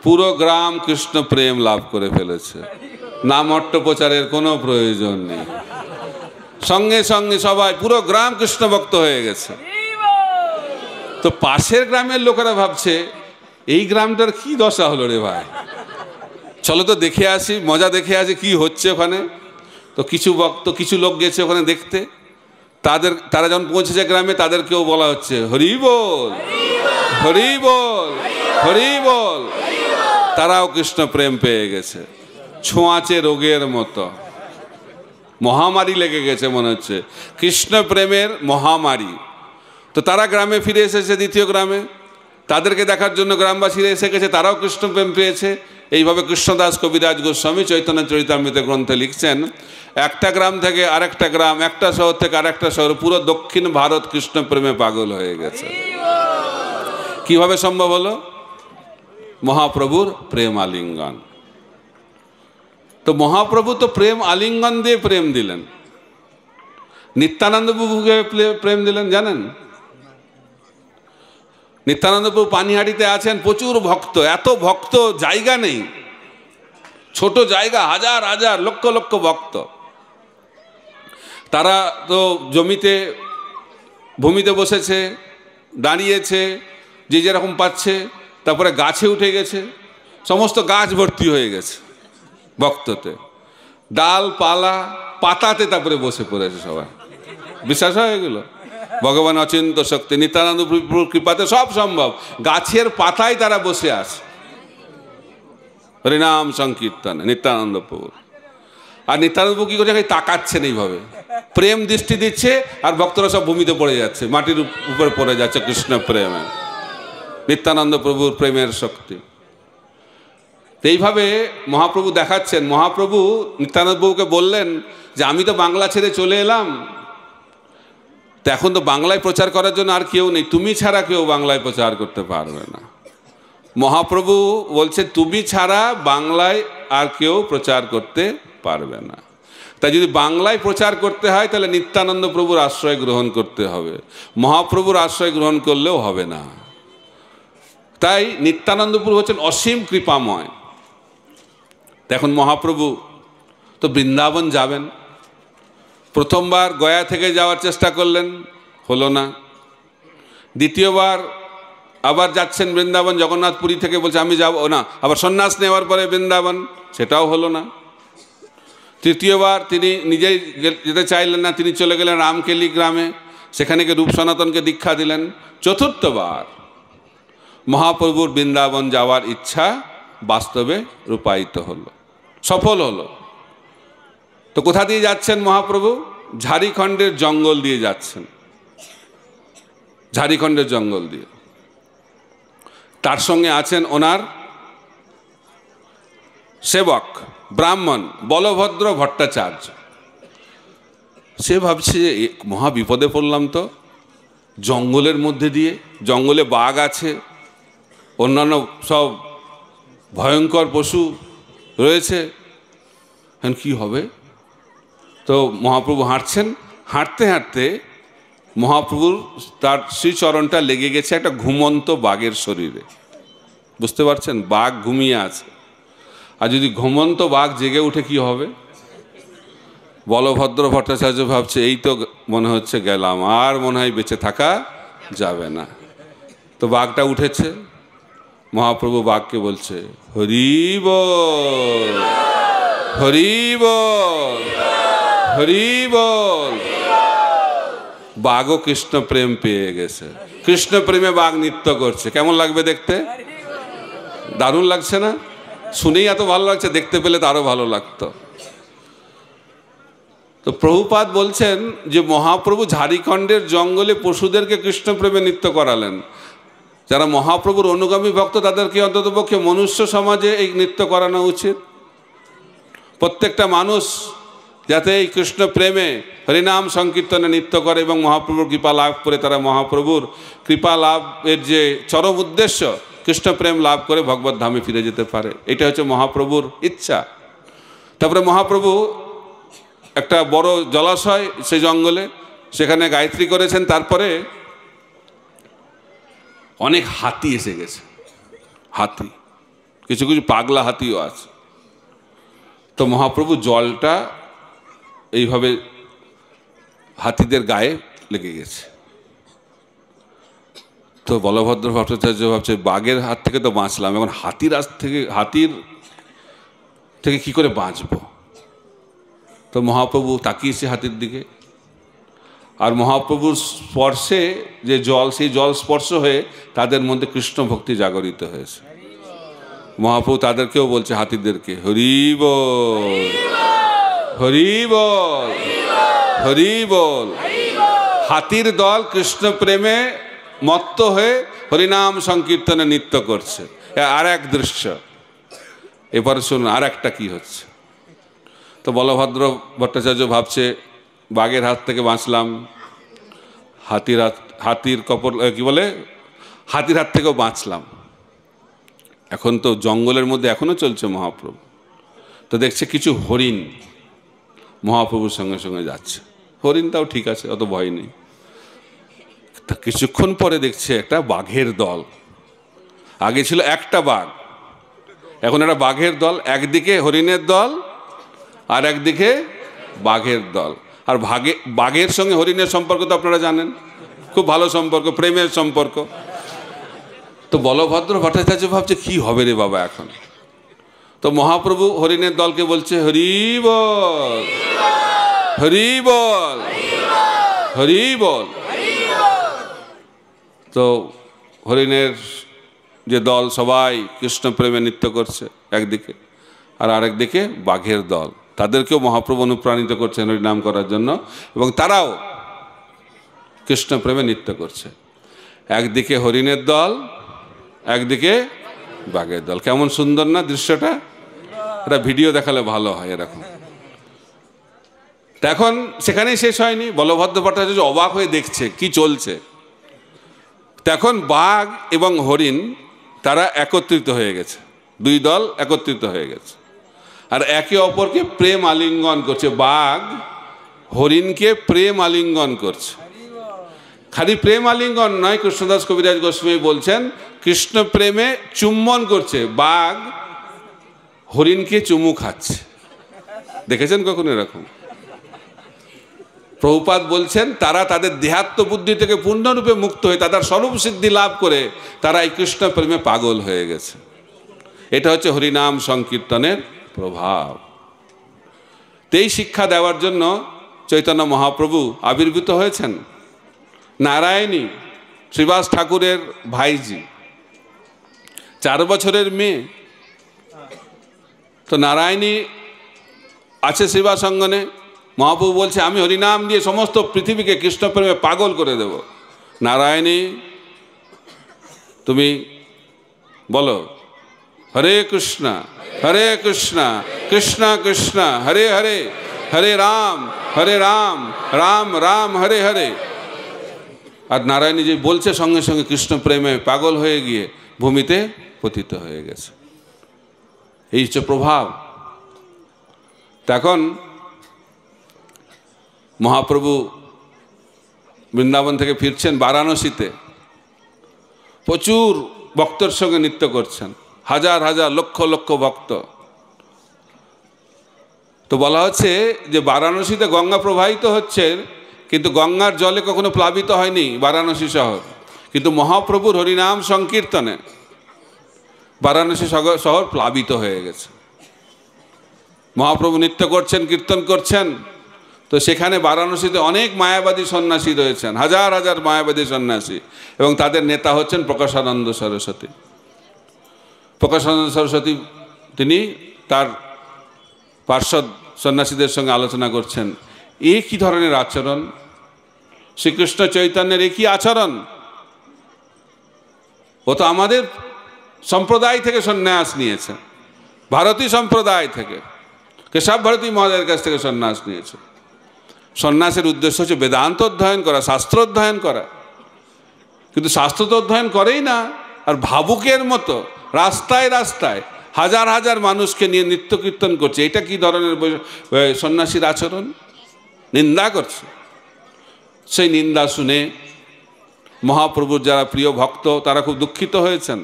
পুরো গ্রাম কৃষ্ণ প্রেম লাভ করে ফেলেছে, নামট্ট প্রচারের কোনো প্রয়োজন নেই। সঙ্গে সঙ্গে সবাই পুরো গ্রাম কৃষ্ণ ভক্ত হয়ে গেছে। তো পাশের গ্রামের লোকেরা ভাবছে এই গ্রামটার কি দশা হলো রে ভাই, চলো তো দেখে আসি, মজা দেখে আসি কি হচ্ছে ওখানে। তো কিছু ভক্ত, কিছু লোক গেছে ওখানে দেখতে। তারা যখন পৌঁছেছে গ্রামে, তাদেরকেও বলা হচ্ছে হরি বল, হরি বল, হরি বল। তারাও কৃষ্ণ প্রেম পেয়ে গেছে। ছোঁয়াচে রোগের মতো মহামারী লেগে গেছে মনে হচ্ছে, কৃষ্ণ প্রেমের মহামারী। তো তারা গ্রামে ফিরে এসেছে, দ্বিতীয় গ্রামে। তাদেরকে দেখার জন্য গ্রামবাসীরা এসে গেছে, তারাও কৃষ্ণ প্রেম পেয়েছে। এইভাবে কৃষ্ণদাস কবিরাজ গোস্বামী চৈতন্য চরিতামৃত গ্রন্থে লিখছেন, একটা গ্রাম থেকে আরেকটা গ্রাম, একটা শহর থেকে আরেকটা শহর, পুরো দক্ষিণ ভারত কৃষ্ণ প্রেমে পাগল হয়ে গেছে। কিভাবে সম্ভব হলো? মহাপ্রভুর প্রেম আলিঙ্গন। তো মহাপ্রভু তো প্রেম আলিঙ্গন দিয়ে প্রেম দিলেন। নিত্যানন্দ প্রভুকে প্রেম দিলেন জানেন? নিত্যানন্দ প্রভু পানিহাটিতে আছেন, প্রচুর ভক্ত, এত ভক্ত জায়গা নেই, ছোট জায়গা, হাজার হাজার লক্ষ লক্ষ ভক্ত। তারা তো জমিতে, ভূমিতে বসেছে, দাঁড়িয়েছে, যে যেরকম পাচ্ছে। তারপরে গাছে উঠে গেছে, সমস্ত গাছ ভর্তি হয়ে গেছে ভক্ততে, ডাল পালা পাতাতে তারপরে বসে পড়েছে সবাই। বিশ্বাস হয় এগুলো? ভগবান অচিন্ত শক্তি, নিত্যানন্দ প্রভুর কৃপাতে সব সম্ভব। গাছের পাতায় তারা বসে আছে হরিনাম সংকীর্তনে নিত্যানন্দ প্রভু। আর নিত্যানন্দ প্রভু কি করছে? তাকাচ্ছেন এইভাবে, প্রেম দৃষ্টি দিচ্ছে, আর ভক্তরা সব ভূমিতে পড়ে যাচ্ছে, মাটির উপরে পড়ে যাচ্ছে কৃষ্ণ প্রেমে। নিত্যানন্দ প্রভুর প্রেমের শক্তি। এইভাবে মহাপ্রভু দেখাচ্ছেন। মহাপ্রভু নিত্যানন্দ প্রভুকে বললেন যে আমি তো বাংলা ছেড়ে চলে এলাম, তো এখন তো বাংলায় প্রচার করার জন্য আর কেউ নেই, তুমি ছাড়া কেউ বাংলায় প্রচার করতে পারবে না। মহাপ্রভু বলছে তুমি ছাড়া বাংলায় আর কেউ প্রচার করতে পারবে না। তাই যদি বাংলায় প্রচার করতে হয় তাহলে নিত্যানন্দ প্রভুর আশ্রয় গ্রহণ করতে হবে, মহাপ্রভুর আশ্রয় গ্রহণ করলেও হবে না। তাই নিত্যানন্দ প্রভু হচ্ছেন অসীম কৃপাময়। এখন মহাপ্রভু তো বৃন্দাবন যাবেন। প্রথমবার গয়া থেকে যাওয়ার চেষ্টা করলেন, হলো না। দ্বিতীয়বার আবার যাচ্ছেন বৃন্দাবন, জগন্নাথপুরী থেকে বলছে আমি যাব না, আবার সন্ন্যাস নেওয়ার পরে বৃন্দাবন, সেটাও হলো না। তৃতীয়বার তিনি নিজেই যেতে চাইলেন না, তিনি চলে গেলেন রামকেলি গ্রামে, সেখানে গিয়ে রূপ সনাতনকে দীক্ষা দিলেন। চতুর্থবার মহাপ্রভুর বৃন্দাবন যাওয়ার ইচ্ছা বাস্তবে রূপায়িত হলো, সফল হলো। তো কোথা দিয়ে যাচ্ছেন মহাপ্রভু? ঝাড়খণ্ডের জঙ্গল দিয়ে যাচ্ছেন, ঝাড়খণ্ডের জঙ্গল দিয়ে। তার সঙ্গে আছেন ওনার সেবক ব্রাহ্মণ বলভদ্র ভট্টাচার্য। সে ভাবছে যে মহা বিপদে পড়লাম তো, জঙ্গলের মধ্যে দিয়ে, জঙ্গলে বাঘ আছে, অন্যান্য সব ভয়ঙ্কর পশু রয়েছে, এখন কি হবে? তো মহাপ্রভু হাঁটছেন, হাঁটতে হাঁটতে মহাপ্রভুর তার শ্রীচরণটা লেগে গেছে একটা ঘুমন্ত বাঘের শরীরে। বুঝতে পারছেন? বাঘ ঘুমিয়ে আছে, আর যদি ঘুমন্ত বাঘ জেগে উঠে কি হবে? বলভদ্র ভট্টাচার্য ভাবছে এই তো মনে হচ্ছে গেলাম, আর মনে হয় বেঁচে থাকা যাবে না। তো বাঘটা উঠেছে, মহাপ্রভু বাঘকে বলছে হরি বল, হরি বল, হরি বল। বাঘও কৃষ্ণ প্রেম পেয়ে গেছে, কৃষ্ণ প্রেমে বাঘ নৃত্য করছে। কেমন লাগবে দেখতে? দারুণ লাগছে না? শুনেই এত ভালো লাগছে, দেখতে পেলে তো আরো ভালো লাগতো। তো প্রভুপাদ বলছেন যে মহাপ্রভু ঝাড়খণ্ডের জঙ্গলে পশুদেরকে কৃষ্ণ প্রেমে নৃত্য করালেন। যারা মহাপ্রভুর অনুগামী ভক্ত তাদেরকে অন্ততপক্ষে মনুষ্য সমাজে এই নৃত্য করানো উচিত। প্রত্যেকটা মানুষ যাতে এই কৃষ্ণ প্রেমে হরিনাম সংকীর্তনে নৃত্য করে এবং মহাপ্রভুর কৃপা লাভ করে তারা মহাপ্রভুর কৃপা লাভের যে চরম উদ্দেশ্য কৃষ্ণ প্রেম লাভ করে ভগবত ধামে ফিরে যেতে পারে, এটা হচ্ছে মহাপ্রভুর ইচ্ছা। তারপরে মহাপ্রভু একটা বড় জলাশয় সেই জঙ্গলে, সেখানে গায়ত্রী করেছেন। তারপরে অনেক হাতি এসে গেছে, হাতি, কিছু কিছু পাগলা হাতিও আছে। তো মহাপ্রভু জলটা এইভাবে হাতিদের গায়ে লেগে গেছে। তো বলভদ্র ভট্টাচার্য ভাবছে বাঘের হাত থেকে তো বাঁচলাম, এখন হাতির থেকে কি করে বাঁচব? তো মহাপ্রভু তাকিয়েছে হাতির দিকে, আর মহাপ্রভুর স্পর্শে যে জল, সেই জল স্পর্শ হয়ে তাদের মধ্যে কৃষ্ণ ভক্তি জাগরিত হয়েছে। মহাপ্রভু তাদেরকেও বলছে হাতিদেরকে হরি বল, হরি বল, হরি বল। হাতির দল কৃষ্ণ প্রেমে মত্ত হয়ে হরিনাম সংকীর্তনে নৃত্য করছে। আর এক দৃশ্য। এবারে শুনুন আর একটা কি হচ্ছে। তো বলভদ্র ভট্টাচার্য ভাবছে বাঘের হাত থেকে বাঁচলাম, হাতির কপর কি বলে হাতির হাত থেকেও বাঁচলাম। এখন তো জঙ্গলের মধ্যে এখনো চলছে মহাপ্রভু। তো দেখছে কিছু হরিণ মহাপ্রভুর সঙ্গে সঙ্গে যাচ্ছে। হরিণটাও ঠিক আছে, অত ভয় নেই। তা কিছুক্ষণ পরে দেখছে একটা বাঘের দল। আগে ছিল একটা বাঘ, এখন একটা বাঘের দল। একদিকে হরিণের দল আর একদিকে বাঘের দল। আর বাঘের সঙ্গে হরিণের সম্পর্ক তো আপনারা জানেন, খুব ভালো সম্পর্ক, প্রেমের সম্পর্ক। তো বলভদ্র ভট্টাচার্য ভাবছে কি হবে রে বাবা এখন। তো মহাপ্রভু হরিণের দলকে বলছে হরি বল, হরি বল, হরি বল। তো হরিণের যে দল সবাই কৃষ্ণ প্রেমে নৃত্য করছে একদিকে, আর আরেকদিকে বাঘের দল, তাদেরকেও মহাপ্রভু অনুপ্রাণিত করছেন হরিনাম করার জন্য, এবং তারাও কৃষ্ণ প্রেমে নৃত্য করছে। একদিকে হরিণের দল, একদিকে বাঘের দল। কেমন সুন্দর না দৃশ্যটা? এটা ভিডিও দেখালে ভালো হয় এরকম। এখন সেখানেই শেষ হয়নি, বলভদ্র ভট্টাচার্য অবাক হয়ে দেখছে কি চলছে। তখন বাঘ এবং হরিণ তারা একত্রিত হয়ে গেছে, দুই দল একত্রিত হয়ে গেছে, আর একে অপরকে প্রেম আলিঙ্গন করছে। বাঘ হরিণকে প্রেম আলিঙ্গন করছে। খালি প্রেম আলিঙ্গন নয়, কৃষ্ণদাস কবিরাজ গোস্বামী বলছেন কৃষ্ণ প্রেমে চুম্বন করছে। বাঘ হরিণকে চুমু খাচ্ছে। দেখেছেন কখনো এরকম? প্রভুপাদ বলছেন তারা তাদের দেহাত্ম বুদ্ধি থেকে পূর্ণরূপে মুক্ত হয়ে তাদের স্বরূপ সিদ্ধি লাভ করে তারা এই কৃষ্ণ প্রেমে পাগল হয়ে গেছে। এটা হচ্ছে হরিনাম সংকীর্তনের প্রভাব। এই শিক্ষা দেওয়ার জন্য চৈতন্য মহাপ্রভু আবির্ভূত হয়েছেন। নারায়ণী শ্রীবাস ঠাকুরের ভাইজি, 4 বছরের মেয়ে। তো নারায়ণী আছে শ্রীবাস অঙ্গনে। মহাপ্রভু বলছে আমি হরিনাম দিয়ে সমস্ত পৃথিবীকে কৃষ্ণপ্রেমে পাগল করে দেব। নারায়ণী তুমি বলো হরে কৃষ্ণ কৃষ্ণ কৃষ্ণ হরে হরে, হরে রাম রাম রাম হরে হরে। আর নারায়ণী যে বলছে সঙ্গে সঙ্গে কৃষ্ণ প্রেমে পাগল হয়ে গিয়ে ভূমিতে পতিত হয়ে গেছে। এই হচ্ছে প্রভাব। তখন মহাপ্রভু বৃন্দাবন থেকে ফিরছেন, বারাণসীতে প্রচুর ভক্তর সঙ্গে নৃত্য করছেন, হাজার হাজার লক্ষ লক্ষ ভক্ত। তো বলা হচ্ছে যে বারাণসীতে গঙ্গা প্রবাহিত হচ্ছে, কিন্তু গঙ্গার জলে কখনো প্লাবিত হয়নি বারাণসী শহর, কিন্তু মহাপ্রভুর হরিনাম সংকীর্তনে বারাণসী শহর প্লাবিত হয়ে গেছে। মহাপ্রভু নৃত্য করছেন, কীর্তন করছেন, তো সেখানে বারাণসীতে অনেক মায়াবাদী সন্ন্যাসী রয়েছেন, হাজার হাজার মায়াবাদী সন্ন্যাসী, এবং তাদের নেতা হচ্ছেন প্রকাশানন্দ সরস্বতী। প্রকাশানন্দ সরস্বতী তিনি তার পার্ষদ সন্ন্যাসীদের সঙ্গে আলোচনা করছেন, এ কী ধরনের আচরণ, শ্রীকৃষ্ণ চৈতন্যের এ কী আচরণ, ও তো আমাদের সম্প্রদায় থেকে সন্ন্যাস নিয়েছে, ভারতী সম্প্রদায় থেকে, কেশব ভারতী মহারাজের কাছ থেকে সন্ন্যাস নিয়েছে। সন্ন্যাসের উদ্দেশ্য হচ্ছে বেদান্ত অধ্যয়ন করা, শাস্ত্র অধ্যয়ন করা, কিন্তু শাস্ত্র তো অধ্যয়ন করেই না, আর ভাবুকের মতো রাস্তায় রাস্তায় হাজার হাজার মানুষকে নিয়ে নৃত্য কীর্তন করছে। এটা কি ধরনের সন্ন্যাসীর আচরণ, নিন্দা করছে। সেই নিন্দা শুনে মহাপ্রভুর যারা প্রিয় ভক্ত তারা খুব দুঃখিত হয়েছেন।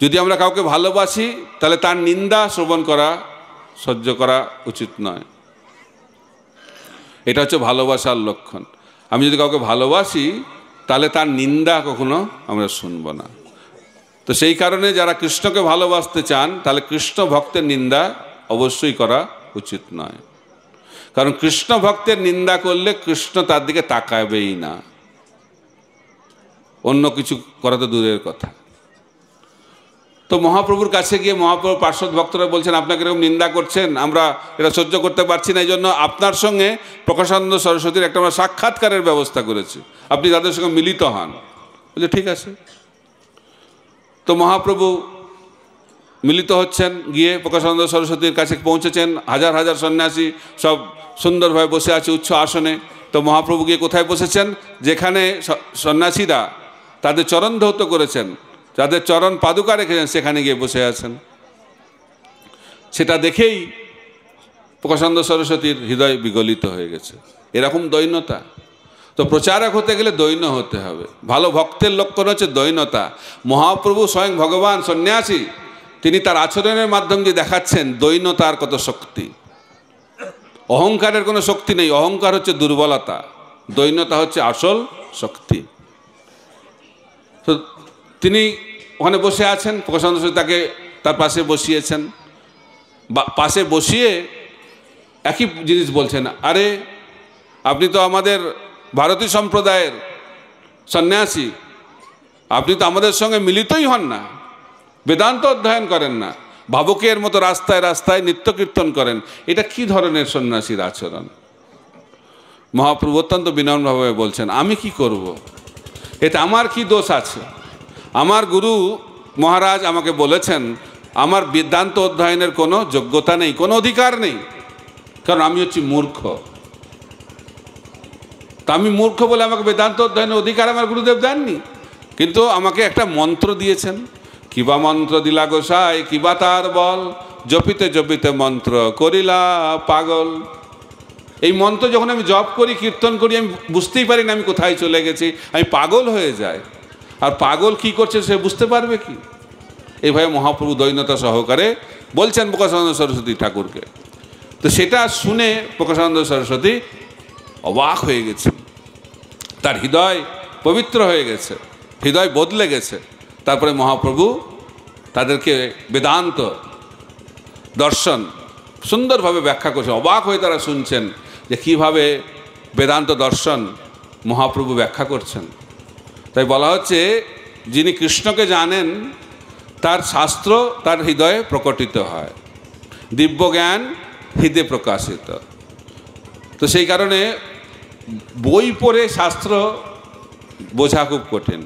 যদি আমরা কাউকে ভালোবাসি তাহলে তার নিন্দা শ্রবণ করা, সহ্য করা উচিত নয়। এটা হচ্ছে ভালোবাসার লক্ষণ। আমি যদি কাউকে ভালোবাসি তাহলে তার নিন্দা কখনো আমরা শুনব না। তো সেই কারণে যারা কৃষ্ণকে ভালোবাসতে চান তাহলে কৃষ্ণ ভক্তের নিন্দা অবশ্যই করা উচিত নয়, কারণ কৃষ্ণ ভক্তের নিন্দা করলে কৃষ্ণ তার দিকে তাকাবেই না, অন্য কিছু করা তো দূরের কথা। তো মহাপ্রভুর কাছে গিয়ে মহাপ্রভুর পার্শ্বদ ভক্তরা বলছেন আপনাকে এরকম নিন্দা করছেন, আমরা এটা সহ্য করতে পারছি না, এই জন্য আপনার সঙ্গে প্রকাশানন্দ সরস্বতীর একটা আমরা সাক্ষাৎকারের ব্যবস্থা করেছি, আপনি তাদের সঙ্গে মিলিত হন। বলছে ঠিক আছে। তো মহাপ্রভু মিলিত হচ্ছেন, গিয়ে প্রকাশানন্দ সরস্বতীর কাছে পৌঁছেছেন, হাজার হাজার সন্ন্যাসী সব সুন্দরভাবে বসে আছে উচ্চ আসনে। তো মহাপ্রভু গিয়ে কোথায় বসেছেন, যেখানে সন্ন্যাসীরা তাদের চরণ ধৌত করেছেন, যাদের চরণ পাদুকা রেখেছেন, সেখানে গিয়ে বসে আছেন। সেটা দেখেই প্রকাশানন্দ সরস্বতীর হৃদয় বিগলিত হয়ে গেছে। এরকম দৈন্যতা। তো প্রচারক হতে গেলে দৈন্য হতে হবে। ভালো ভক্তের লক্ষণ হচ্ছে দৈন্যতা। মহাপ্রভু স্বয়ং ভগবান সন্ন্যাসী, তিনি তার আচরণের মাধ্যম দিয়ে দেখাচ্ছেন দৈন্যতার কত শক্তি। অহংকারের কোনো শক্তি নেই, অহংকার হচ্ছে দুর্বলতা, দৈন্যতা হচ্ছে আসল শক্তি। তো তিনি ওখানে বসে আছেন, প্রকাশানন্দ সরস্বতী তাকে তার পাশে বসিয়েছেন। পাশে বসিয়ে একই জিনিস বলছেন, আরে আপনি তো আমাদের ভারতী সম্প্রদায়ের সন্ন্যাসী, আপনি তো আমাদের সঙ্গে মিলিতই হন না, বেদান্ত অধ্যয়ন করেন না, ভাবুকের মতো রাস্তায় রাস্তায় নিত্য কীর্তন করেন, এটা কি ধরনের সন্ন্যাসীর আচরণ? মহাপ্রভু অত্যন্ত বিনম্রভাবে বলছেন, আমি কি করব, এতে আমার কি দোষ আছে? আমার গুরু মহারাজ আমাকে বলেছেন আমার বেদান্ত অধ্যয়নের কোনো যোগ্যতা নেই, কোনো অধিকার নেই, কারণ আমি হচ্ছি মূর্খ। তা আমি মূর্খ বলে আমাকে বেদান্ত অধ্যয়নের অধিকার আমার গুরুদেব দেননি, কিন্তু আমাকে একটা মন্ত্র দিয়েছেন। কিবা মন্ত্র দিলা গোসাই, কিবা তার বল, জপিতে জপিতে মন্ত্র করিলা পাগল। এই মন্ত্র যখন আমি জপ করি, কীর্তন করি, আমি বুঝতেই পারি না আমি কোথায় চলে গেছি, আমি পাগল হয়ে যাই। আর পাগল কি করছে সে বুঝতে পারবে কি? এইভাবে মহাপ্রভু দৈন্যতা সহকারে বলছেন প্রকাশানন্দ সরস্বতী ঠাকুরকে। তো সেটা শুনে প্রকাশানন্দ সরস্বতী অবাক হয়ে গেছেন, তার হৃদয় পবিত্র হয়ে গেছে, হৃদয় বদলে গেছে। তারপরে মহাপ্রভু তাদেরকে বেদান্ত দর্শন সুন্দরভাবে ব্যাখ্যা করছেন। অবাক হয়ে তারা শুনছেন যে কীভাবে বেদান্ত দর্শন মহাপ্রভু ব্যাখ্যা করছেন। তাই বলা হচ্ছে যিনি কৃষ্ণকে জানেন তার শাস্ত্র তার হৃদয়ে প্রকটিত হয়, দিব্য জ্ঞান হৃদয়ে প্রকাশিত। তো সেই কারণে বই পড়ে শাস্ত্র বোঝা খুব কঠিন।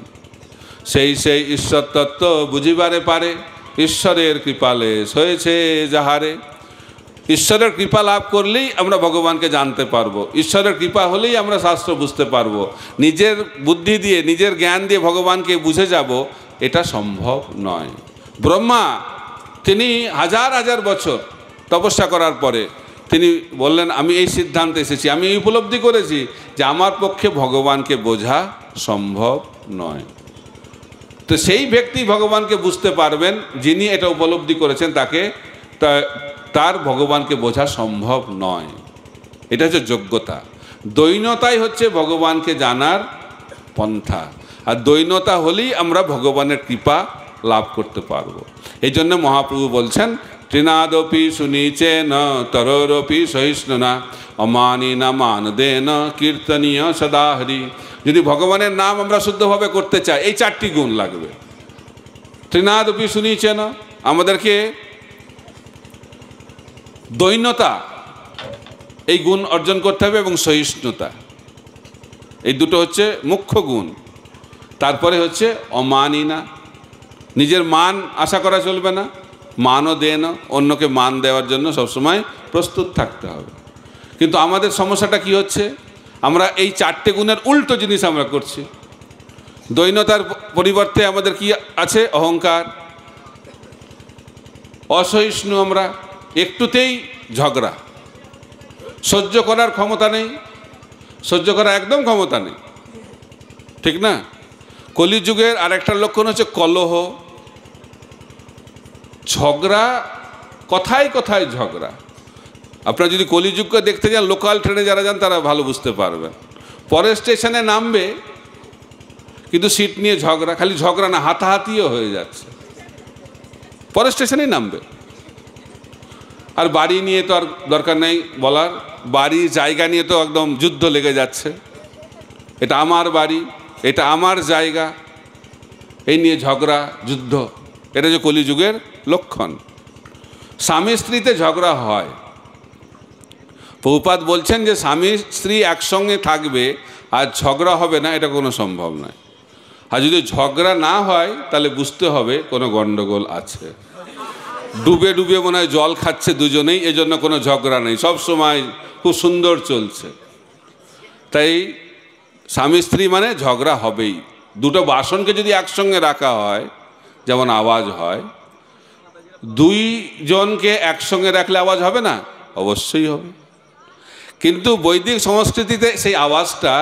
সেই ঈশ্বর তত্ত্ব বুঝিবারে পারে, ঈশ্বরের কৃপালে হয়েছে যাহারে। ঈশ্বরের কৃপা লাভ করলেই আমরা ভগবানকে জানতে পারবো, ঈশ্বরের কৃপা হলেই আমরা শাস্ত্র বুঝতে পারবো। নিজের বুদ্ধি দিয়ে নিজের জ্ঞান দিয়ে ভগবানকে বুঝে যাব, এটা সম্ভব নয়। ব্রহ্মা তিনি হাজার হাজার বছর তপস্যা করার পরে তিনি বললেন আমি এই সিদ্ধান্তে এসেছি, আমি এই উপলব্ধি করেছি যে আমার পক্ষে ভগবানকে বোঝা সম্ভব নয়। তো সেই ব্যক্তি ভগবানকে বুঝতে পারবেন যিনি এটা উপলব্ধি করেছেন, তাকে তার ভগবানকে বোঝা সম্ভব নয়। এটা হচ্ছে যোগ্যতা। দৈন্যতাই হচ্ছে ভগবানকে জানার পন্থা, আর দৈন্যতা হলেই আমরা ভগবানের কৃপা লাভ করতে পারবো। এই জন্য মহাপ্রভু বলছেন তৃণাদপি সুনীচে ন তরোরপি সহিষ্ণুনা অমানি না মান দে ন কীর্তনীয় সদা হরি। যদি ভগবানের নাম আমরা শুদ্ধভাবে করতে চাই, এই চারটি গুণ লাগবে। তৃণাদপি সুনীচে না, আমাদেরকে দৈন্যতা এই গুণ অর্জন করতে হবে, এবং সহিষ্ণুতা, এই দুটো হচ্ছে মুখ্য গুণ। তারপরে হচ্ছে অমানিনা, নিজের মান আশা করা চলবে না, মানও দে না, অন্যকে মান দেওয়ার জন্য সবসময় প্রস্তুত থাকতে হবে। কিন্তু আমাদের সমস্যাটা কি হচ্ছে, আমরা এই চারটে গুণের উল্টো জিনিস আমরা করছি। দৈন্যতার পরিবর্তে আমাদের কি আছে, অহংকার, অসহিষ্ণু, আমরা একটুতেই ঝগড়া, সহ্য করার ক্ষমতা নেই, সহ্য করার একদম ক্ষমতা নেই, ঠিক না? কলিযুগের আরেকটা লক্ষণ হচ্ছে কলহ, ঝগড়া, কথায় কথায় ঝগড়া। আপনারা যদি কলিযুগকে দেখতে যান, লোকাল ট্রেনে যারা যান তারা ভালো বুঝতে পারবেন। পরের স্টেশনে নামবে কিন্তু সিট নিয়ে ঝগড়া, খালি ঝগড়া না, হাতাহাতিও হয়ে যাচ্ছে, পরের স্টেশনেই নামবে। আর বাড়ি নিয়ে তো আর দরকার নেই বলার, বাড়ির জায়গা নিয়ে তো একদম যুদ্ধ লেগে যাচ্ছে, এটা আমার বাড়ি, এটা আমার জায়গা, এই নিয়ে ঝগড়া, যুদ্ধ। এটা যে কলিযুগের লক্ষণ। স্বামী স্ত্রীতে ঝগড়া হয়, প্রভুপাদ বলছেন যে স্বামী স্ত্রী একসঙ্গে থাকবে আর ঝগড়া হবে না, এটা কোনো সম্ভব নয়। আর যদি ঝগড়া না হয় তাহলে বুঝতে হবে কোনো গণ্ডগোল আছে, ডুবে ডুবে মনে হয় জল খাচ্ছে দুজনেই, এজন্য কোনো ঝগড়া নেই, সব সময় খুব সুন্দর চলছে। তাই স্বামী স্ত্রী মানে ঝগড়া হবেই। দুটো বাসনকে যদি একসঙ্গে রাখা হয় যেমন আওয়াজ হয়, দুইজনকে একসঙ্গে রাখলে আওয়াজ হবে না? অবশ্যই হবে। কিন্তু বৈদিক সংস্কৃতিতে সেই আওয়াজটা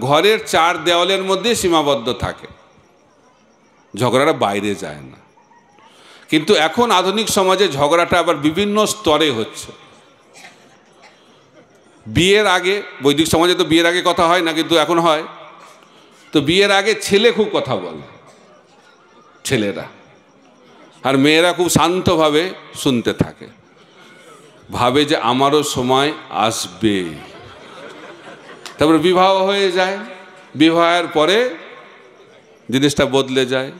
ঘরের চার দেওয়ালের মধ্যে সীমাবদ্ধ থাকে, ঝগড়াটা বাইরে যায় না। কিন্তু এখন আধুনিক সমাজে ঝগড়াটা আবার বিভিন্ন স্তরে হচ্ছে। বিয়ের আগে, বৈদিক সমাজে তো বিয়ের আগে কথা হয় না, কিন্তু এখন হয়। তো বিয়ের আগে ছেলে খুব কথা বলে, ছেলেরা, আর মেয়েরা খুব শান্তভাবে শুনতে থাকে, ভাবে যে আমারও সময় আসবে। তারপরে বিবাহ হয়ে যায়, বিবাহের পরে জিনিসটা বদলে যায়।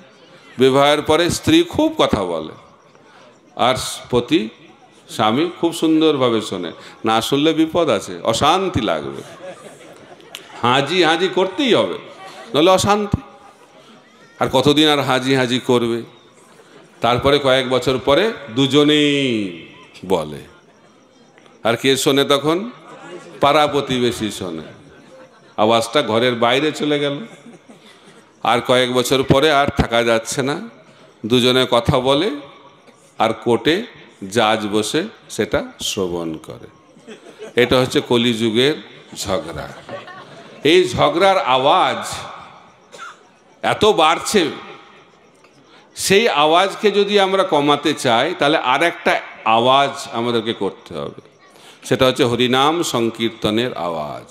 বিবাহের পরে স্ত্রী খুব কথা বলে আর পতি স্বামী খুব সুন্দরভাবে শোনে। না শুনলে বিপদ আছে, অশান্তি লাগবে, হাজি হাজি করতেই হবে, নাহলে অশান্তি। আর কতদিন আর হাজি হাজি করবে? তারপরে কয়েক বছর পরে দুজনেই বলে, আর কে শোনে তখন? পাড়া প্রতিবেশী শোনে, আওয়াজটা ঘরের বাইরে চলে গেল। আর কয়েক বছর পরে আর থাকা যাচ্ছে না, দুজনে কথা বলে আর কোর্টে জাজ বসে সেটা শ্রবণ করে। এটা হচ্ছে কলিযুগের ঝগড়া। এই ঝগড়ার আওয়াজ এত বাড়ছে, সেই আওয়াজকে যদি আমরা কমাতে চাই তাহলে আর একটা আওয়াজ আমাদেরকে করতে হবে, সেটা হচ্ছে হরিনাম সংকীর্তনের আওয়াজ।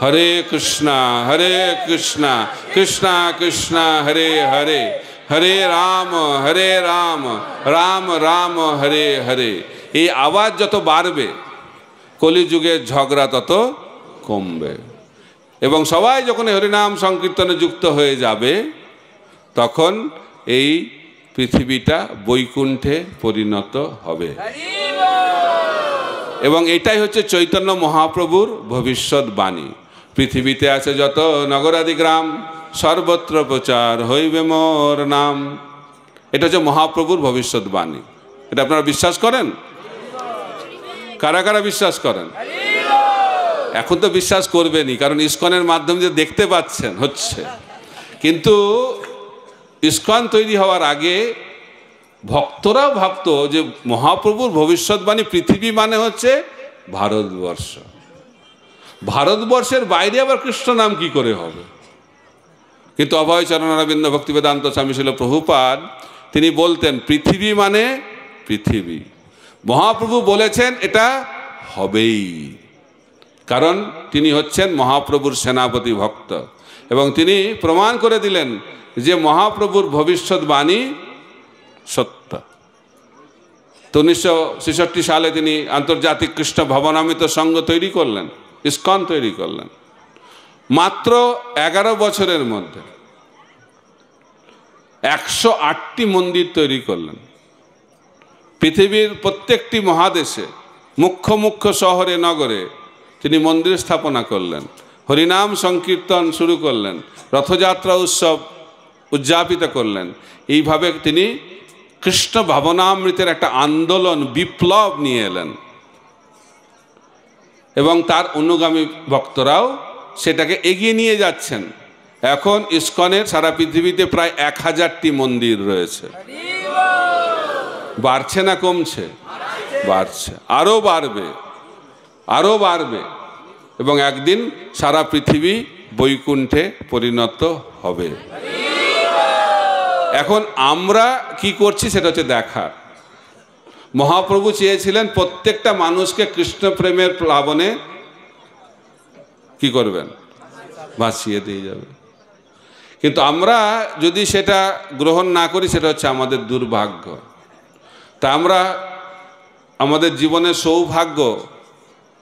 হরে কৃষ্ণ কৃষ্ণ কৃষ্ণ হরে হরে, হরে রাম রাম রাম হরে হরে। এই আওয়াজ যত বাড়বে কলিযুগের ঝগড়া তত কমবে, এবং সবাই যখন হরিনাম সংকীর্তনে যুক্ত হয়ে যাবে তখন এই পৃথিবীটা বৈকুণ্ঠে পরিণত হবে। এবং এটাই হচ্ছে চৈতন্য মহাপ্রভুর ভবিষ্যৎবাণী। পৃথিবীতে আছে যত নগরাদি গ্রাম, সর্বত্র প্রচার হইবে মোর নাম। এটা হচ্ছে মহাপ্রভুর ভবিষ্যৎবাণী। এটা আপনারা বিশ্বাস করেন? কারা কারা বিশ্বাস করেন? এখন তো বিশ্বাস করবেনই, কারণ ইসকনের মাধ্যমে যে দেখতে পাচ্ছেন হচ্ছে। কিন্তু ইসকন তৈরি হওয়ার আগে ভক্তরাও ভাবতো যে মহাপ্রভুর ভবিষ্যৎবাণী পৃথিবী মানে হচ্ছে ভারতবর্ষ। ভারতবর্ষের বাইরে আবার কৃষ্ণ নাম কি করে হবে? কিন্তু অভয় চরণারবিন্দ ভক্তিবেদান্ত স্বামী শিল প্রভুপাদ তিনি বলতেন পৃথিবী মানে পৃথিবী। মহাপ্রভু বলেছেন এটা হবেই, কারণ তিনি হচ্ছেন মহাপ্রভুর সেনাপতি ভক্ত, এবং তিনি প্রমাণ করে দিলেন যে মহাপ্রভুর ভবিষ্যৎবাণী সত্য। তো 1966 সালে তিনি আন্তর্জাতিক কৃষ্ণ ভবনামিত সংঘ তৈরি করলেন, ইসকন তৈরি করলেন। মাত্র 11 বছরের মধ্যে 108টি মন্দির তৈরি করলেন। পৃথিবীর প্রত্যেকটি মহাদেশে মুখ্য মুখ্য শহরে নগরে তিনি মন্দির স্থাপনা করলেন, হরিনাম সংকীর্তন শুরু করলেন, রথযাত্রা উৎসব উদযাপিত করলেন। এইভাবে তিনি কৃষ্ণ ভাবনামৃতের একটা আন্দোলন, বিপ্লব নিয়ে এলেন, এবং তার অনুগামী ভক্তরাও সেটাকে এগিয়ে নিয়ে যাচ্ছেন। এখন ইসকনের সারা পৃথিবীতে প্রায় 1000টি মন্দির রয়েছে। বাড়ছে না কমছে? বাড়ছে, আরো বাড়বে, আরো বাড়বে, এবং একদিন সারা পৃথিবী বৈকুণ্ঠে পরিণত হবে। এখন আমরা কি করছি সেটা হচ্ছে দেখার। মহাপ্রভু চেয়েছিলেন প্রত্যেকটা মানুষকে কৃষ্ণ প্রেমের প্লাবনে কি করবেন? ভাসিয়ে দিয়ে যাবে। কিন্তু আমরা যদি সেটা গ্রহণ না করি সেটা হচ্ছে আমাদের দুর্ভাগ্য। তা আমরা আমাদের জীবনের সৌভাগ্য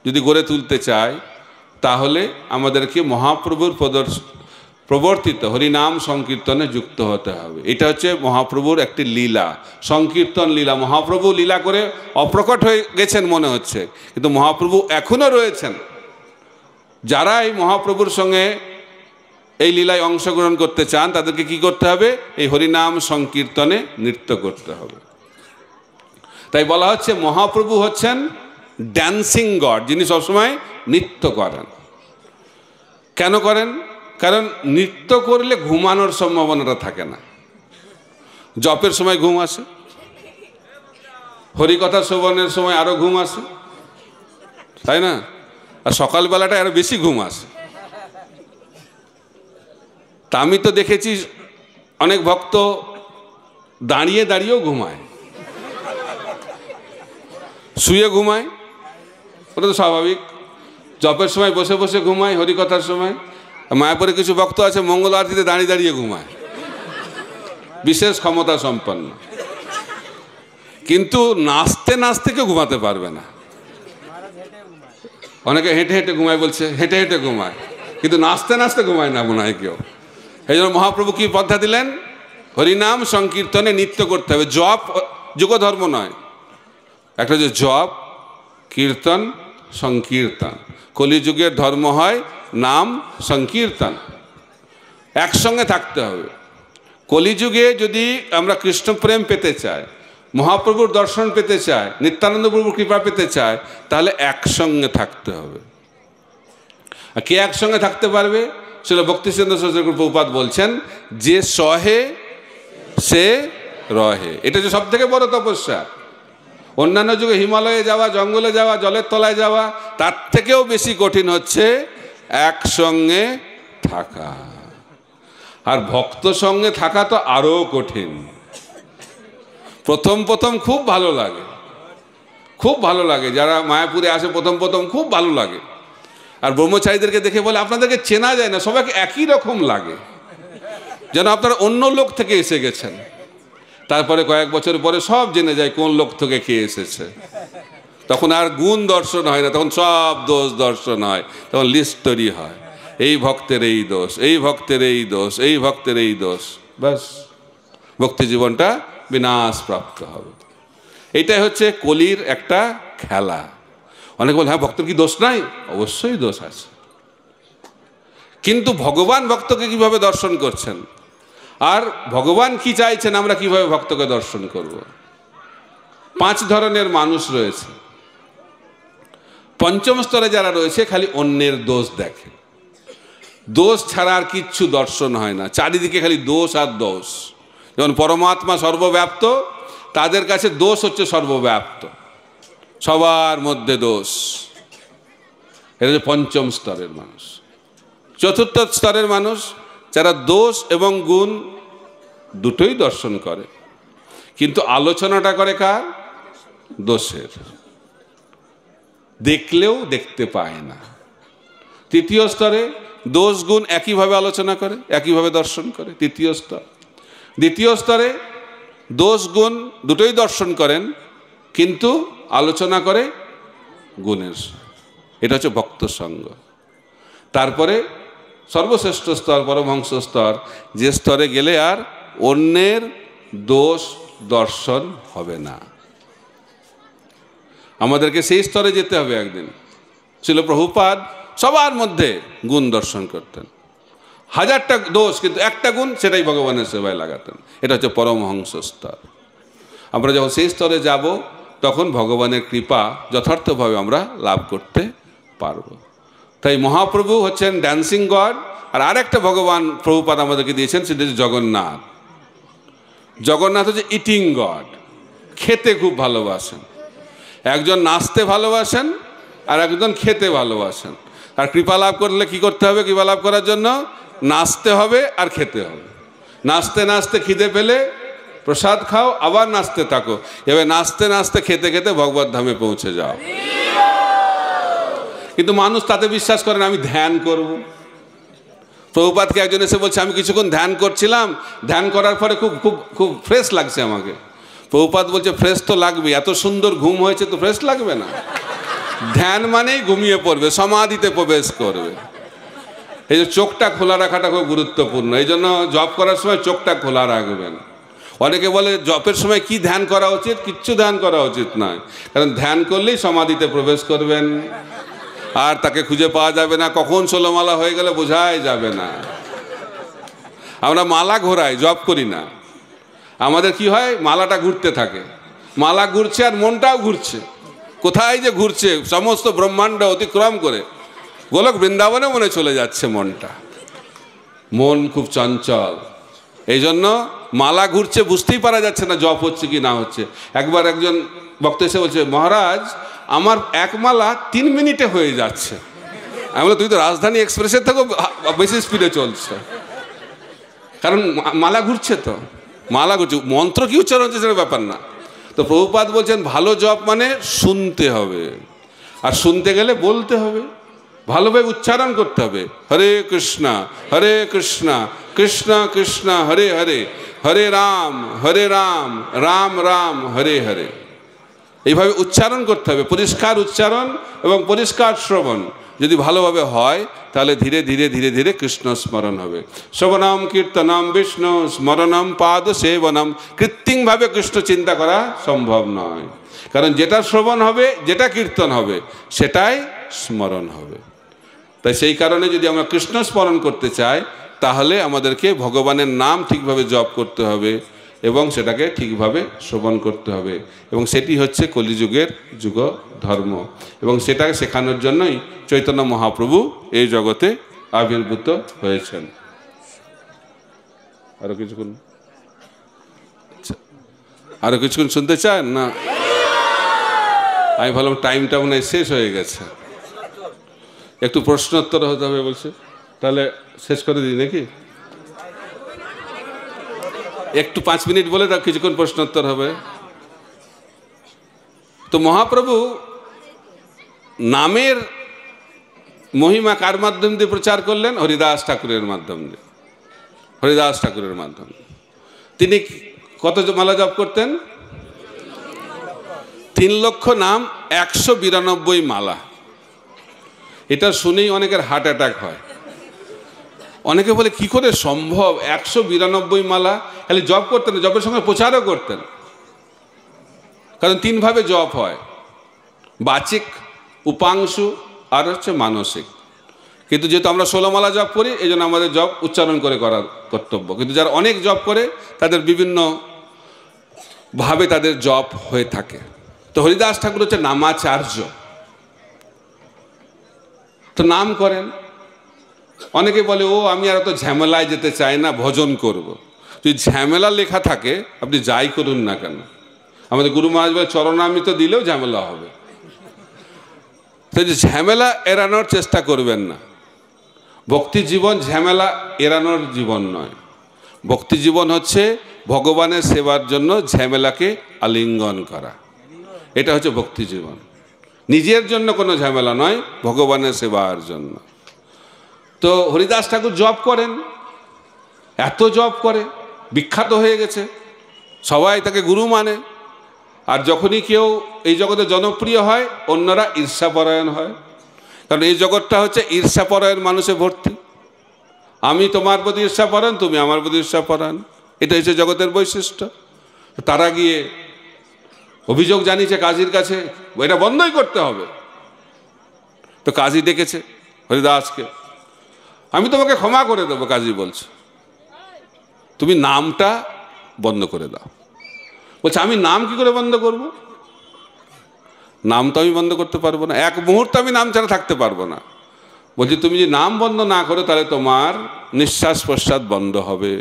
যদি গড়ে তুলতে চাই তাহলে আমাদেরকে মহাপ্রভুর প্রবর্তিত হরিনাম সংকীর্তনে যুক্ত হতে হবে। এটা হচ্ছে মহাপ্রভুর একটি লীলা, সংকীর্তন লীলা। মহাপ্রভু লীলা করে অপ্রকট হয়ে গেছেন মনে হচ্ছে, কিন্তু মহাপ্রভু এখনো রয়েছেন। যারা এই মহাপ্রভুর সঙ্গে এই লীলায় অংশগ্রহণ করতে চান তাদেরকে কি করতে হবে? এই হরিনাম সংকীর্তনে নৃত্য করতে হবে। তাই বলা হচ্ছে মহাপ্রভু হচ্ছেন ড্যান্সিং গড, যিনি সবসময় নৃত্য করেন। কেন করেন? কারণ নৃত্য করলে ঘুমানোর সম্ভাবনাটা থাকে না। জপের সময় ঘুম আসে, হরিকথা শ্রবণের সময় আরো ঘুম আসে, তাই না? আর সকালবেলাটা আরো বেশি ঘুম আসে। তা আমি তো দেখেছি অনেক ভক্ত দাঁড়িয়ে দাঁড়িয়েও ঘুমায়, শুয়ে ঘুমায়, ওটা তো স্বাভাবিক। জপের সময় বসে বসে ঘুমায়, হরিকথার সময়। মায়াপুরে কিছু ভক্ত আছে মঙ্গল আরতিতে দাঁড়িয়ে দাঁড়িয়ে ঘুমায়, বিশেষ ক্ষমতা সম্পন্ন। কিন্তু নাচতে নাচতে কেউ ঘুমাতে পারবে না। অনেকে হেঁটে হেঁটে ঘুমায় বলছে, হেঁটে হেঁটে ঘুমায়, কিন্তু নাচতে নাচতে ঘুমায় না মনে হয় কেউ। এই জন্য মহাপ্রভু কি পন্থা দিলেন? হরিনাম সংকীর্তনে নৃত্য করতে হবে। জপ যুগধর্ম নয়, একটা হচ্ছে জপ, কীর্তন, সংকীর্তন। কলিযুগের ধর্ম হয় নাম সংকীর্তন, একসঙ্গে থাকতে হবে। কলিযুগে যদি আমরা কৃষ্ণপ্রেম পেতে চাই, মহাপ্রভুর দর্শন পেতে চাই, নিত্যানন্দ প্রভুর কৃপা পেতে চাই, তাহলে একসঙ্গে থাকতে হবে। আর কে একসঙ্গে থাকতে পারবে? সেটা ভক্তিচন্দ্র সরস্বতী প্রভুপাদ বলছেন, যে সহে সে রহে। এটা যে সব থেকে বড় তপস্যা। অন্যান্য যুগে হিমালয়ে যাওয়া, জঙ্গলে যাওয়া, জলের তলায় যাওয়া, তার থেকেও বেশি কঠিন হচ্ছে একসঙ্গে থাকা। আর ভক্ত সঙ্গে থাকা তো আরো কঠিন। প্রথম প্রথম খুব ভালো লাগে, খুব ভালো লাগে। যারা মায়াপুরে আসে প্রথম প্রথম খুব ভালো লাগে, আর ব্রহ্মচারীদেরকে দেখে বলে আপনাদেরকে চেনা যায় না, সবাইকে একই রকম লাগে, যেন আপনারা অন্য লোক থেকে এসে গেছেন। তারপরে কয়েক বছর পরে সব জেনে যায় কোন লোক থেকে কে এসেছে। তখন আর গুণ দর্শন হয় না, তখন সব দোষ দর্শন হয়, তখন লিস্ট তৈরি হয়, এই ভক্তের এই দোষ, এই ভক্তের এই দোষ, এই ভক্তের এই দোষ, ব্যাস ভক্তি জীবনটা বিনাশ প্রাপ্ত হবে। এইটাই হচ্ছে কলির একটা খেলা। অনেকে বলে হ্যাঁ ভক্তের কি দোষ নাই? অবশ্যই দোষ আছে, কিন্তু ভগবান ভক্তকে কিভাবে দর্শন করছেন আর ভগবান কি চাইছেন আমরা কিভাবে ভক্তকে দর্শন করব। 5 ধরনের মানুষ রয়েছে। পঞ্চম স্তরে যারা রয়েছে খালি অন্যের দোষ দেখে, দোষ ছাড়া আর কিচ্ছু দর্শন হয় না, চারিদিকে খালি দোষ আর দোষ। যেমন পরমাত্মা সর্বব্যাপ্ত, তাদের কাছে দোষ হচ্ছে সর্বব্যাপ্ত, সবার মধ্যে দোষ। এটা হচ্ছে পঞ্চম স্তরের মানুষ। চতুর্থ স্তরের মানুষ যারা দোষ এবং গুণ দুটোই দর্শন করে, কিন্তু আলোচনাটা করে কার? দোষের, দেখলেও দেখতে পায় না। তৃতীয় স্তরে দোষ গুণ একইভাবে আলোচনা করে, একইভাবে দর্শন করে, তৃতীয় স্তর। দ্বিতীয় স্তরে দোষ গুণ দুটোই দর্শন করেন, কিন্তু আলোচনা করে গুণের। এটা হচ্ছে ভক্ত সঙ্গ। তারপরে সর্বশ্রেষ্ঠ স্তর পরমহংস স্তর, যে স্তরে গেলে আর অন্যের দোষ দর্শন হবে না। আমাদেরকে সেই স্তরে যেতে হবে একদিন। ছিল প্রভুপাদ সবার মধ্যে গুণ দর্শন করতেন, 1000টা দোষ কিন্তু একটা গুণ, সেটাই ভগবানের সেবায় লাগাতেন। এটা হচ্ছে পরমহংস স্তর। আমরা যখন সেই স্তরে যাব তখন ভগবানের কৃপা যথার্থভাবে আমরা লাভ করতে পারব। তাই মহাপ্রভু হচ্ছেন ড্যান্সিং গড, আর আরেকটা ভগবান প্রভুপাদ আমাদেরকে দিয়েছেন, সেটা হচ্ছে জগন্নাথ। জগন্নাথ হচ্ছে ইটিং গড, খেতে খুব ভালোবাসেন। একজন নাচতে ভালোবাসেন আর একজন খেতে ভালোবাসেন। আর কৃপা লাভ করলে কি করতে হবে? কৃপা লাভ করার জন্য নাচতে হবে আর খেতে হবে। নাচতে নাচতে খিদে পেলে প্রসাদ খাও, আবার নাচতে থাকো, এবার নাচতে নাচতে খেতে খেতে ভগবত ধামে পৌঁছে যাও। কিন্তু মানুষ তাতে বিশ্বাস করেন আমি ধ্যান করব। প্রভুপাদকে একজন এসে বলছে আমি কিছুক্ষণ ধ্যান করছিলাম, ধ্যান করার পরে খুব খুব খুব ফ্রেশ লাগছে আমাকে। প্রভুপাদ বলছে ফ্রেশ তো লাগবে, এত সুন্দর ঘুম হয়েছে তো ফ্রেশ লাগবে না? ধ্যান মানেই ঘুমিয়ে পড়বে, সমাধিতে প্রবেশ করবে। এই যে চোখটা খোলা রাখাটা খুব গুরুত্বপূর্ণ, এই জন্য জপ করার সময় চোখটা খোলা রাখবেন। অনেকে বলে জপের সময় কি ধ্যান করা উচিত? কিচ্ছু ধ্যান করা উচিত নয়, কারণ ধ্যান করলেই সমাধিতে প্রবেশ করবেন, আর তাকে খুঁজে পাওয়া যাবে না, কখন 16 মালা হয়ে গেলে বোঝাই যাবে না। আমরা মালা ঘোরাই, জপ করি না। আমাদের কি হয়? মালাটা ঘুরতে থাকে, মালা ঘুরছে আর মনটাও ঘুরছে। কোথায় যে ঘুরছে, সমস্ত ব্রহ্মাণ্ড অতিক্রম করে গোলক বৃন্দাবনে মনে চলে যাচ্ছে মনটা। মন খুব চঞ্চল, এই জন্য মালা ঘুরছে, বুঝতেই পারা যাচ্ছে না জপ হচ্ছে কি না হচ্ছে। একবার একজন ভক্ত এসে বলছে মহারাজ আমার এক মালা 3 মিনিটে হয়ে যাচ্ছে। আমি বলি তুই তো রাজধানী এক্সপ্রেসের থেকেও বেশি স্পিডে চলছে, কারণ মালা ঘুরছে, তো মালা ঘুরছে, মন্ত্র কি উচ্চারণ হচ্ছে সেটা ব্যাপার না। তো প্রভুপাদ বলছেন ভালো জপ মানে শুনতে হবে, আর শুনতে গেলে বলতে হবে, ভালোভাবে উচ্চারণ করতে হবে। হরে কৃষ্ণ কৃষ্ণ কৃষ্ণ হরে হরে, হরে রাম রাম রাম হরে হরে। এইভাবে উচ্চারণ করতে হবে, পরিষ্কার উচ্চারণ এবং পরিষ্কার শ্রবণ যদি ভালোভাবে হয় তাহলে ধীরে ধীরে ধীরে ধীরে কৃষ্ণ স্মরণ হবে। শ্রবণম কীর্তনম বিষ্ণু স্মরণম পাদ সেবনম। কৃত্রিমভাবে কৃষ্ণ চিন্তা করা সম্ভব নয়, কারণ যেটা শ্রবণ হবে, যেটা কীর্তন হবে, সেটাই স্মরণ হবে। তাই সেই কারণে যদি আমরা কৃষ্ণ স্মরণ করতে চাই তাহলে আমাদেরকে ভগবানের নাম ঠিকভাবে জপ করতে হবে এবং সেটাকে ঠিকভাবে শ্রবণ করতে হবে, এবং সেটি হচ্ছে কলিযুগের যুগ ধর্ম। এবং সেটাকে শেখানোর জন্যই চৈতন্য মহাপ্রভু এই জগতে আবির্ভূত হয়েছেন। আরো কিছুক্ষণ শুনতে চান না? আমি ভাবলাম টাইমটা মনে হয় শেষ হয়ে গেছে, একটু প্রশ্নোত্তর হতে হবে বলছে, তাহলে শেষ করে দিই নাকি? একটু 5 মিনিট বলে তার কিছুক্ষণ প্রশ্নোত্তর হবে। তো মহাপ্রভু নামের মহিমা কার মাধ্যম দিয়ে প্রচার করলেন? হরিদাস ঠাকুরের মাধ্যম দিয়ে, হরিদাস ঠাকুরের মাধ্যমে। তিনি কত মালা জপ করতেন? 3 লক্ষ নাম, 192 মালা। এটা শুনেই অনেকের হার্ট অ্যাটাক হয়। অনেকে বলে কি করে সম্ভব 192 মালা? খালি জপ করতেন, জপের সঙ্গে প্রচারও করতেন। কারণ 3 ভাবে জপ হয়, বাচিক, উপাংশু আর হচ্ছে মানসিক। কিন্তু যেহেতু আমরা 16 মালা জপ করি, এই জন্য আমাদের জপ উচ্চারণ করে করার কর্তব্য। কিন্তু যারা অনেক জপ করে তাদের বিভিন্ন ভাবে তাদের জপ হয়ে থাকে। তো হরিদাস ঠাকুর হচ্ছে নামাচার্য, তো নাম করেন। অনেকে বলে ও আমি আর তো ঝামেলায় যেতে চাই না, ভজন করব। যদি ঝামেলা লেখা থাকে আপনি যাই করুন না কেন, আমাদের গুরু মহারাজ বলে চরণামৃত দিলেও ঝামেলা হবে। তো ঝামেলা এড়ানোর চেষ্টা করবেন না। ভক্তি জীবন ঝামেলা এড়ানোর জীবন নয়। ভক্তি জীবন হচ্ছে ভগবানের সেবার জন্য ঝামেলাকে আলিঙ্গন করা, এটা হচ্ছে ভক্তি জীবন। নিজের জন্য কোনো ঝামেলা নয়, ভগবানের সেবার জন্য। তো হরিদাস ঠাকুর জপ করেন, এত জপ করে বিখ্যাত হয়ে গেছে, সবাই তাকে গুরু মানে। আর যখনই কেউ এই জগতে জনপ্রিয় হয়, অন্যরা ঈর্ষাপরায়ণ হয়। কারণ এই জগৎটা হচ্ছে ঈর্ষাপরায়ণ মানুষে ভর্তি। আমি তোমার প্রতি ঈর্ষাপরায়ণ, তুমি আমার প্রতি ঈর্ষাপরায়ণ, এটা হচ্ছে জগতের বৈশিষ্ট্য। তারা গিয়ে অভিযোগ জানিয়েছে কাজীর কাছে, এটা বন্ধই করতে হবে। তো কাজী ডেকেছে হরিদাসকে, আমি তোমাকে ক্ষমা করে দেবো, কাজী বলছে, তুমি নামটা বন্ধ করে দাও। বলছে আমি নাম কি করে বন্ধ করব? নাম তো আমি বন্ধ করতে পারবো না, এক মুহূর্ত আমি নাম ছাড়া থাকতে পারবো না। বলছি তুমি যদি নাম বন্ধ না করো তাহলে তোমার নিঃশ্বাস প্রশ্বাস বন্ধ হবে,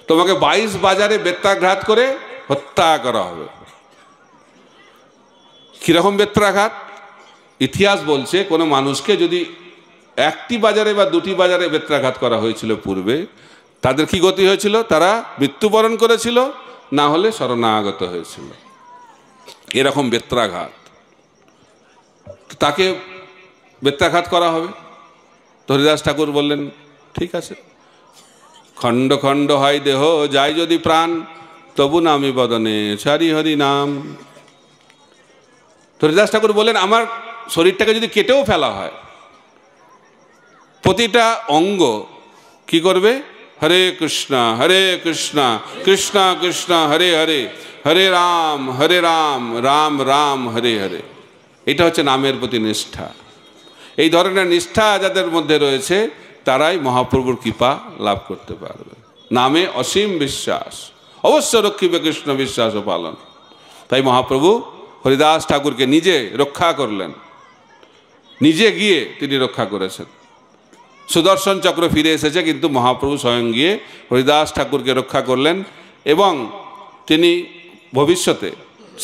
তোমাকে 22 বাজারে বেত্রাঘাত করে হত্যা করা হবে। কিরকম বেত্রাঘাত? ইতিহাস বলছে কোনো মানুষকে যদি 1টি বাজারে বা 2টি বাজারে বেত্রাঘাত করা হয়েছিল পূর্বে, তাদের কি গতি হয়েছিল? তারা মৃত্যুবরণ করেছিল, না হলে শরণাগত হয়েছিল। এরকম বেত্রাঘাত, তাকে বেত্রাঘাত করা হবে। তো হরিদাস ঠাকুর বললেন ঠিক আছে, খণ্ড খণ্ড হয় দেহ, যাই যদি প্রাণ, তবু নামি বদনে সারি হরি নাম। তো হরিদাস ঠাকুর বললেন আমার শরীরটাকে যদি কেটেও ফেলা হয়, প্রতিটা অঙ্গ কি করবে? হরে কৃষ্ণ কৃষ্ণ কৃষ্ণ হরে হরে, হরে রাম রাম রাম হরে হরে। এটা হচ্ছে নামের প্রতি নিষ্ঠা। এই ধরনের নিষ্ঠা যাদের মধ্যে রয়েছে তারাই মহাপ্রভুর কৃপা লাভ করতে পারবে। নামে অসীম বিশ্বাস, অবশ্য রক্ষিবে কৃষ্ণ বিশ্বাস ও পালন। তাই মহাপ্রভু হরিদাস ঠাকুরকে নিজে রক্ষা করলেন, নিজে গিয়ে তিনি রক্ষা করেছেন। সুদর্শন চক্র ফিরে এসেছে, কিন্তু মহাপ্রভু স্বয়ং গিয়ে হরিদাস ঠাকুরকে রক্ষা করলেন। এবং তিনি ভবিষ্যতে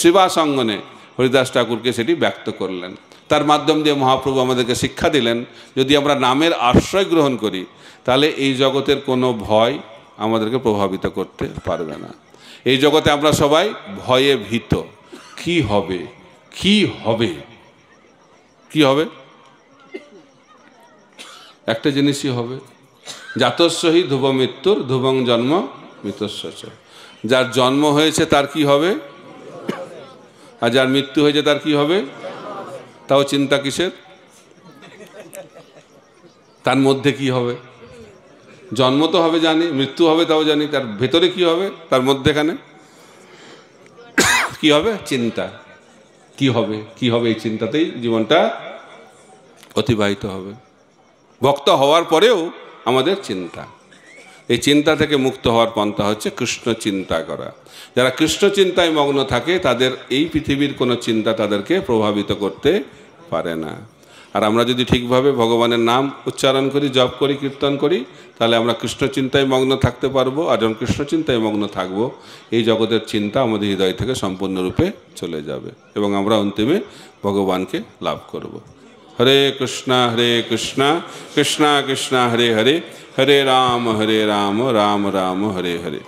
শিবাসঙ্গনে হরিদাস ঠাকুরকে সেটি ব্যক্ত করলেন। তার মাধ্যম দিয়ে মহাপ্রভু আমাদেরকে শিক্ষা দিলেন, যদি আমরা নামের আশ্রয় গ্রহণ করি তাহলে এই জগতের কোনো ভয় আমাদেরকে প্রভাবিত করতে পারবে না। এই জগতে আমরা সবাই ভয়ে ভীত, কি হবে কি হবে কি হবে, একটা জিনিসই হবে, জাতস্যহি ধ্রুব মৃত্যুর ধ্রুবং জন্ম মৃতস্য। যার জন্ম হয়েছে তার কি হবে, আর যার মৃত্যু হয়েছে তার কি হবে? তাও চিন্তা কিসের? তার মধ্যে কি হবে? জন্ম তো হবে জানি, মৃত্যু হবে তাও জানি, তার ভেতরে কি হবে? তার মধ্যেখানে কি হবে? চিন্তা। কি হবে কি হবে, এই চিন্তাতেই জীবনটা অতিবাহিত হবে। ভক্ত হওয়ার পরেও আমাদের চিন্তা, এই চিন্তা থেকে মুক্ত হওয়ার পন্থা হচ্ছে কৃষ্ণ চিন্তা করা। যারা কৃষ্ণ চিন্তায় মগ্ন থাকে তাদের এই পৃথিবীর কোনো চিন্তা তাদেরকে প্রভাবিত করতে পারে না। আর আমরা যদি ঠিকভাবে ভগবানের নাম উচ্চারণ করি, জপ করি, কীর্তন করি, তাহলে আমরা কৃষ্ণ চিন্তায় মগ্ন থাকতে পারবো। আর যখন কৃষ্ণ চিন্তায় মগ্ন থাকবো, এই জগতের চিন্তা আমাদের হৃদয় থেকে সম্পূর্ণরূপে চলে যাবে এবং আমরা অন্তিমে ভগবানকে লাভ করব। হরে কৃষ্ণ কৃষ্ণ কৃষ্ণ হরে হরে, হরে রাম রাম রাম হরে হরে।